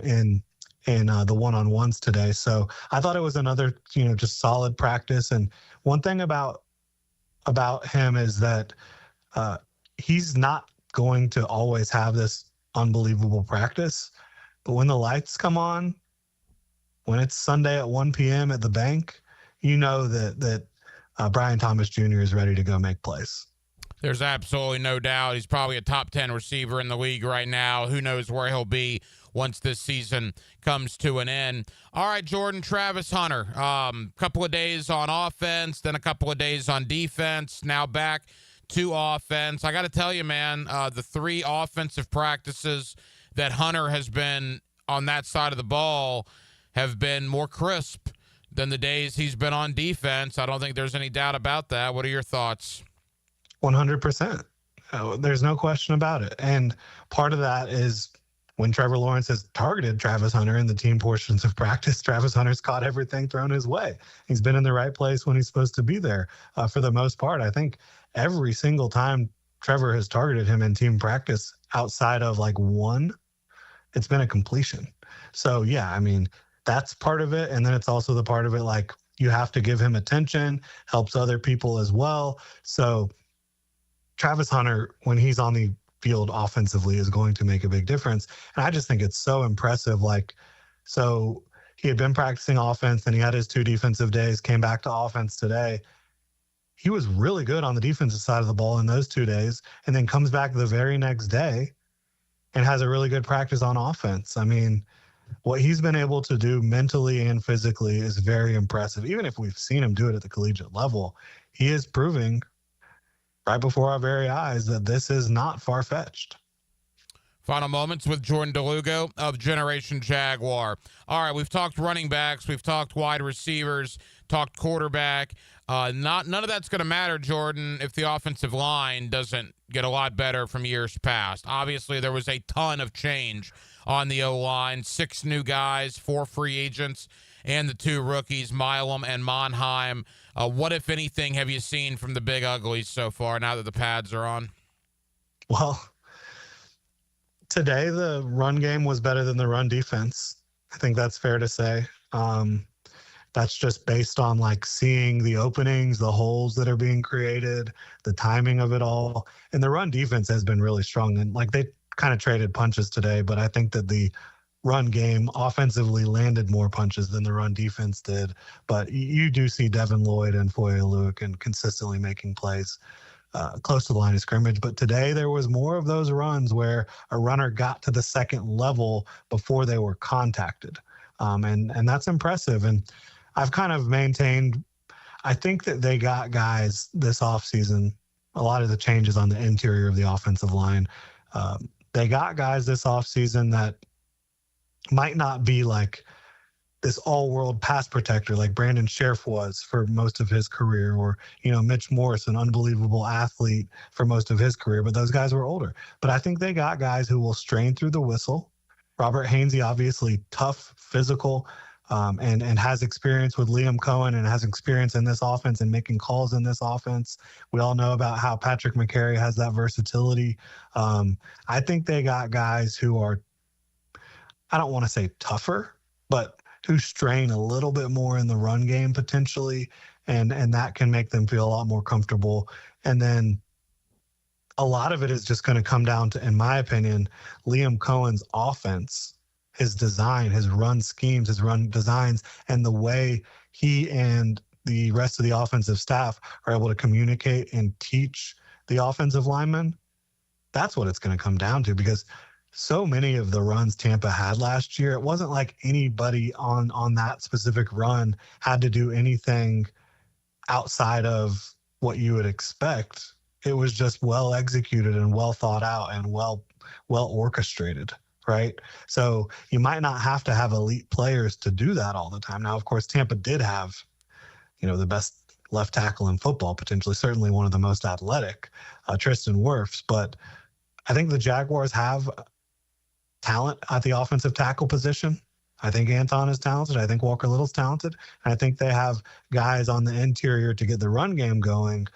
Speaker 26: in the one-on-ones today. So I thought it was another, just solid practice. And one thing about him is that he's not going to always have this unbelievable practice, but when the lights come on, when it's Sunday at 1 p.m. at the bank, that Brian Thomas Jr. is ready to go make plays.
Speaker 2: There's absolutely no doubt. He's probably a top 10 receiver in the league right now. Who knows where he'll be once this season comes to an end. All right, Jordan, Travis Hunter. Couple of days on offense, then a couple of days on defense, now back to offense. I got to tell you, man, the 3 offensive practices that Hunter has been on that side of the ball have been more crisp than the days he's been on defense. I don't think there's any doubt about that. What are your thoughts?
Speaker 26: 100%. There's no question about it. And part of that is when Trevor Lawrence has targeted Travis Hunter in the team portions of practice, Travis Hunter's caught everything thrown his way. He's been in the right place when he's supposed to be there for the most part. I think every single time Trevor has targeted him in team practice outside of like one, it's been a completion. So, yeah, I mean, that's part of it. And then it's also the part of it, like, you have to give him attention, helps other people as well. So Travis Hunter, when he's on the field offensively, is going to make a big difference. And I just think it's so impressive. Like, so he had been practicing offense, and he had his 2 defensive days, came back to offense today. He was really good on the defensive side of the ball in those 2 days, and then comes back the very next day and has a really good practice on offense. I mean, what he's been able to do mentally and physically is very impressive. Even if we've seen him do it at the collegiate level, he is proving right before our very eyes that this is not far-fetched.
Speaker 2: Final moments with Jordan Dugo of Generation Jaguar. All right, we've talked running backs, we've talked wide receivers, talked quarterback. None of that's going to matter, Jordan, if the offensive line doesn't get a lot better from years past. Obviously, there was a ton of change on the O-line. 6 new guys, 4 free agents, and the 2 rookies, Milam and Monheim. What, if anything, have you seen from the Big Uglies so far now that the pads are on?
Speaker 26: Well, today the run game was better than the run defense. I think that's fair to say. That's just based on like seeing the openings, the holes that are being created, the timing of it all. And the run defense has been really strong. And like they kind of traded punches today, but I think that the run game offensively landed more punches than the run defense did. But you do see Devin Lloyd and Foye Luke and consistently making plays close to the line of scrimmage. But today there was more of those runs where a runner got to the second level before they were contacted. And that's impressive. And I've kind of maintained, I think that they got guys this offseason, a lot of the changes on the interior of the offensive line. They got guys this offseason that might not be like this all-world pass protector like Brandon Scherf was for most of his career, or, Mitch Morse, an unbelievable athlete for most of his career, but those guys were older. But I think they got guys who will strain through the whistle. Robert Hainsey, obviously tough, physical, and has experience with Liam Cohen and has experience in this offense and making calls in this offense. We all know about how Patrick McCary has that versatility. I think they got guys who are, I don't want to say tougher, but who strain a little bit more in the run game potentially, and that can make them feel a lot more comfortable. And then a lot of it is just going to come down to, in my opinion, Liam Cohen's offense, his design, his run schemes, his run designs, and the way he and the rest of the offensive staff are able to communicate and teach the offensive linemen. That's what it's going to come down to, because so many of the runs Tampa had last year, it wasn't like anybody on that specific run had to do anything outside of what you would expect. It was just well executed and well thought out and well orchestrated, right? So you might not have to have elite players to do that all the time. Now, of course, Tampa did have, the best left tackle in football, potentially, certainly one of the most athletic, Tristan Wirfs. But I think the Jaguars have talent at the offensive tackle position. I think Anton is talented. I think Walker Little's talented. And I think they have guys on the interior to get the run game going.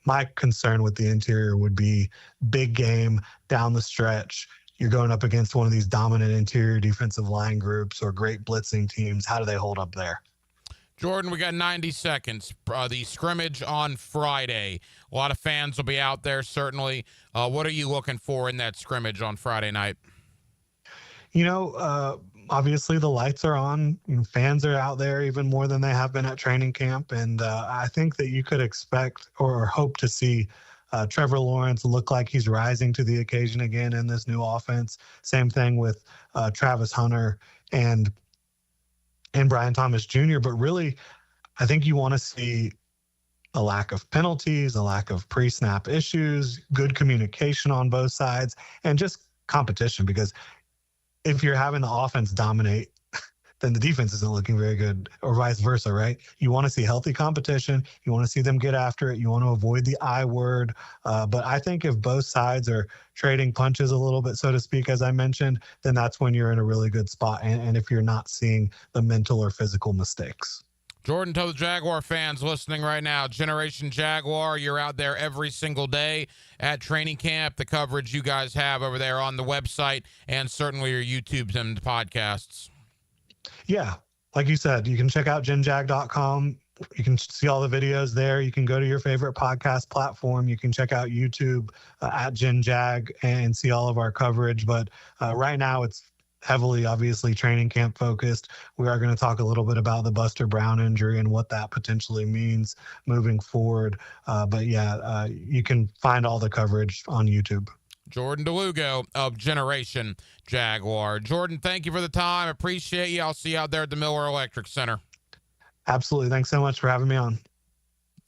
Speaker 26: My concern with the interior would be big game down the stretch. You're going up against one of these dominant interior defensive line groups or great blitzing teams. How do they hold up there?
Speaker 2: Jordan, we got 90 seconds. The scrimmage on Friday. A lot of fans will be out there, certainly. What are you looking for in that scrimmage on Friday night?
Speaker 26: Obviously the lights are on. Fans are out there even more than they have been at training camp. And I think that you could expect or hope to see Trevor Lawrence look like he's rising to the occasion again in this new offense. Same thing with Travis Hunter and Brian Thomas Jr. But really, I think you want to see a lack of penalties, a lack of pre-snap issues, good communication on both sides, and just competition. Because if you're having the offense dominate, then the defense isn't looking very good, or vice versa, right? You want to see healthy competition. You want to see them get after it. You want to avoid the I word. But I think if both sides are trading punches a little bit, so to speak, as I mentioned, then that's when you're in a really good spot. And if you're not seeing the mental or physical mistakes.
Speaker 2: Jordan, to the Jaguar fans listening right now, Generation Jaguar, you're out there every single day at training camp. The coverage you guys have over there on the website and certainly your YouTubes and podcasts.
Speaker 26: Yeah, like you said, you can check out genjag.com. You can see all the videos there. You can go to your favorite podcast platform. You can check out YouTube at GenJag and see all of our coverage. But right now it's heavily, obviously, training camp focused. We are going to talk a little bit about the Buster Brown injury and what that potentially means moving forward. But yeah, you can find all the coverage on YouTube.
Speaker 2: Jordan Dugo of Generation Jaguar. Jordan, thank you for the time. Appreciate you. I'll see you out there at the Miller Electric Center.
Speaker 26: Absolutely. Thanks so much for having me on.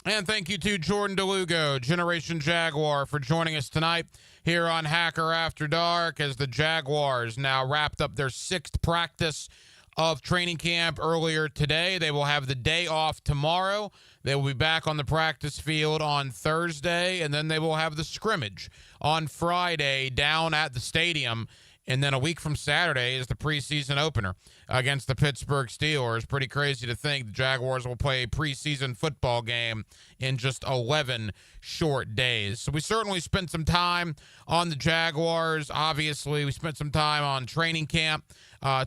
Speaker 2: And thank you to Jordan Dugo, Generation Jaguar, for joining us tonight here on Hacker After Dark as the Jaguars now wrapped up their 6th practice of training camp earlier today. They will have the day off tomorrow. They will be back on the practice field on Thursday, and then they will have the scrimmage on Friday down at the stadium. And then a week from Saturday is the preseason opener against the Pittsburgh Steelers. Pretty crazy to think the Jaguars will play a preseason football game in just 11 short days. So we certainly spent some time on the Jaguars. Obviously, we spent some time on training camp.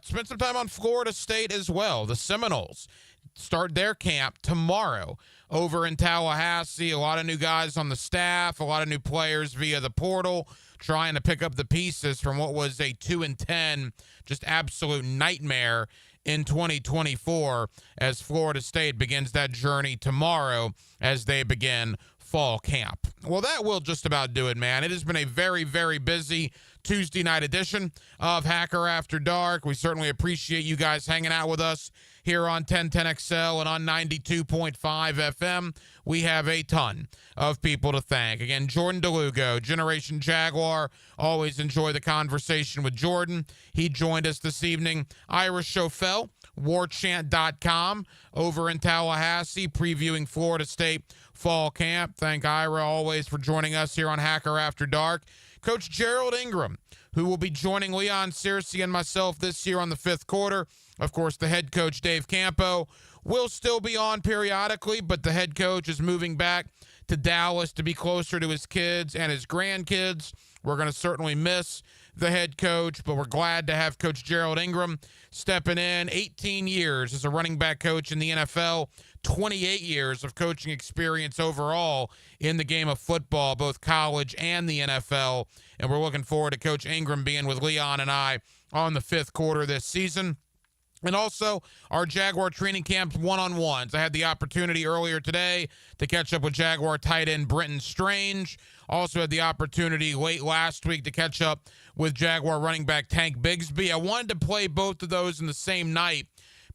Speaker 2: Spent some time on Florida State as well. The Seminoles start their camp tomorrow over in Tallahassee. A lot of new guys on the staff, a lot of new players via the portal, trying to pick up the pieces from what was a 2-10, just absolute nightmare in 2024 as Florida State begins that journey tomorrow as they begin fall camp. Well, that will just about do it, man. It has been a very, very busy Tuesday night edition of Hacker After Dark. We certainly appreciate you guys hanging out with us here on 1010XL and on 92.5 FM. We have a ton of people to thank. Again, Jordan Dugo, Generation Jaguar. Always enjoy the conversation with Jordan. He joined us this evening. Ira Chauffel, warchant.com, over in Tallahassee, previewing Florida State fall camp. Thank Ira always for joining us here on Hacker After Dark. Coach Gerald Ingram, who will be joining Leon Searcy and myself this year on the 5th quarter. Of course, the head coach, Dave Campo, will still be on periodically, but the head coach is moving back to Dallas to be closer to his kids and his grandkids. We're going to certainly miss the head coach, but we're glad to have Coach Gerald Ingram stepping in. 18 years as a running back coach in the NFL, 28 years of coaching experience overall in the game of football, both college and the NFL. And we're looking forward to Coach Ingram being with Leon and I on the 5th quarter this season. And also our Jaguar training camp one-on-ones. I had the opportunity earlier today to catch up with Jaguar tight end Brenton Strange. Also had the opportunity late last week to catch up with Jaguar running back Tank Bigsby. I wanted to play both of those in the same night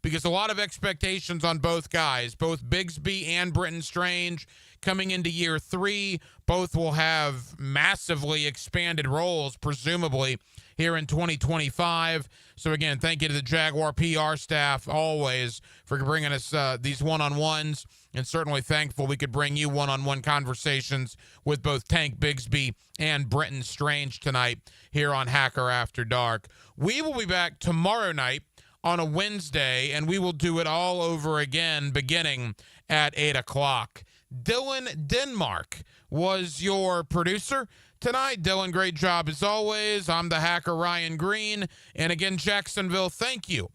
Speaker 2: because a lot of expectations on both guys, both Bigsby and Brenton Strange coming into year 3. Both will have massively expanded roles, presumably, here in 2025. So, again, thank you to the Jaguar PR staff always for bringing us these one-on-ones, and certainly thankful we could bring you one-on-one conversations with both Tank Bigsby and Brenton Strange tonight here on Hacker After Dark. We will be back tomorrow night on a Wednesday, and we will do it all over again beginning at 8 o'clock. Dylan Denmark was your producer tonight. Dylan, great job as always. I'm the hacker Ryan Green. And again, Jacksonville, thank you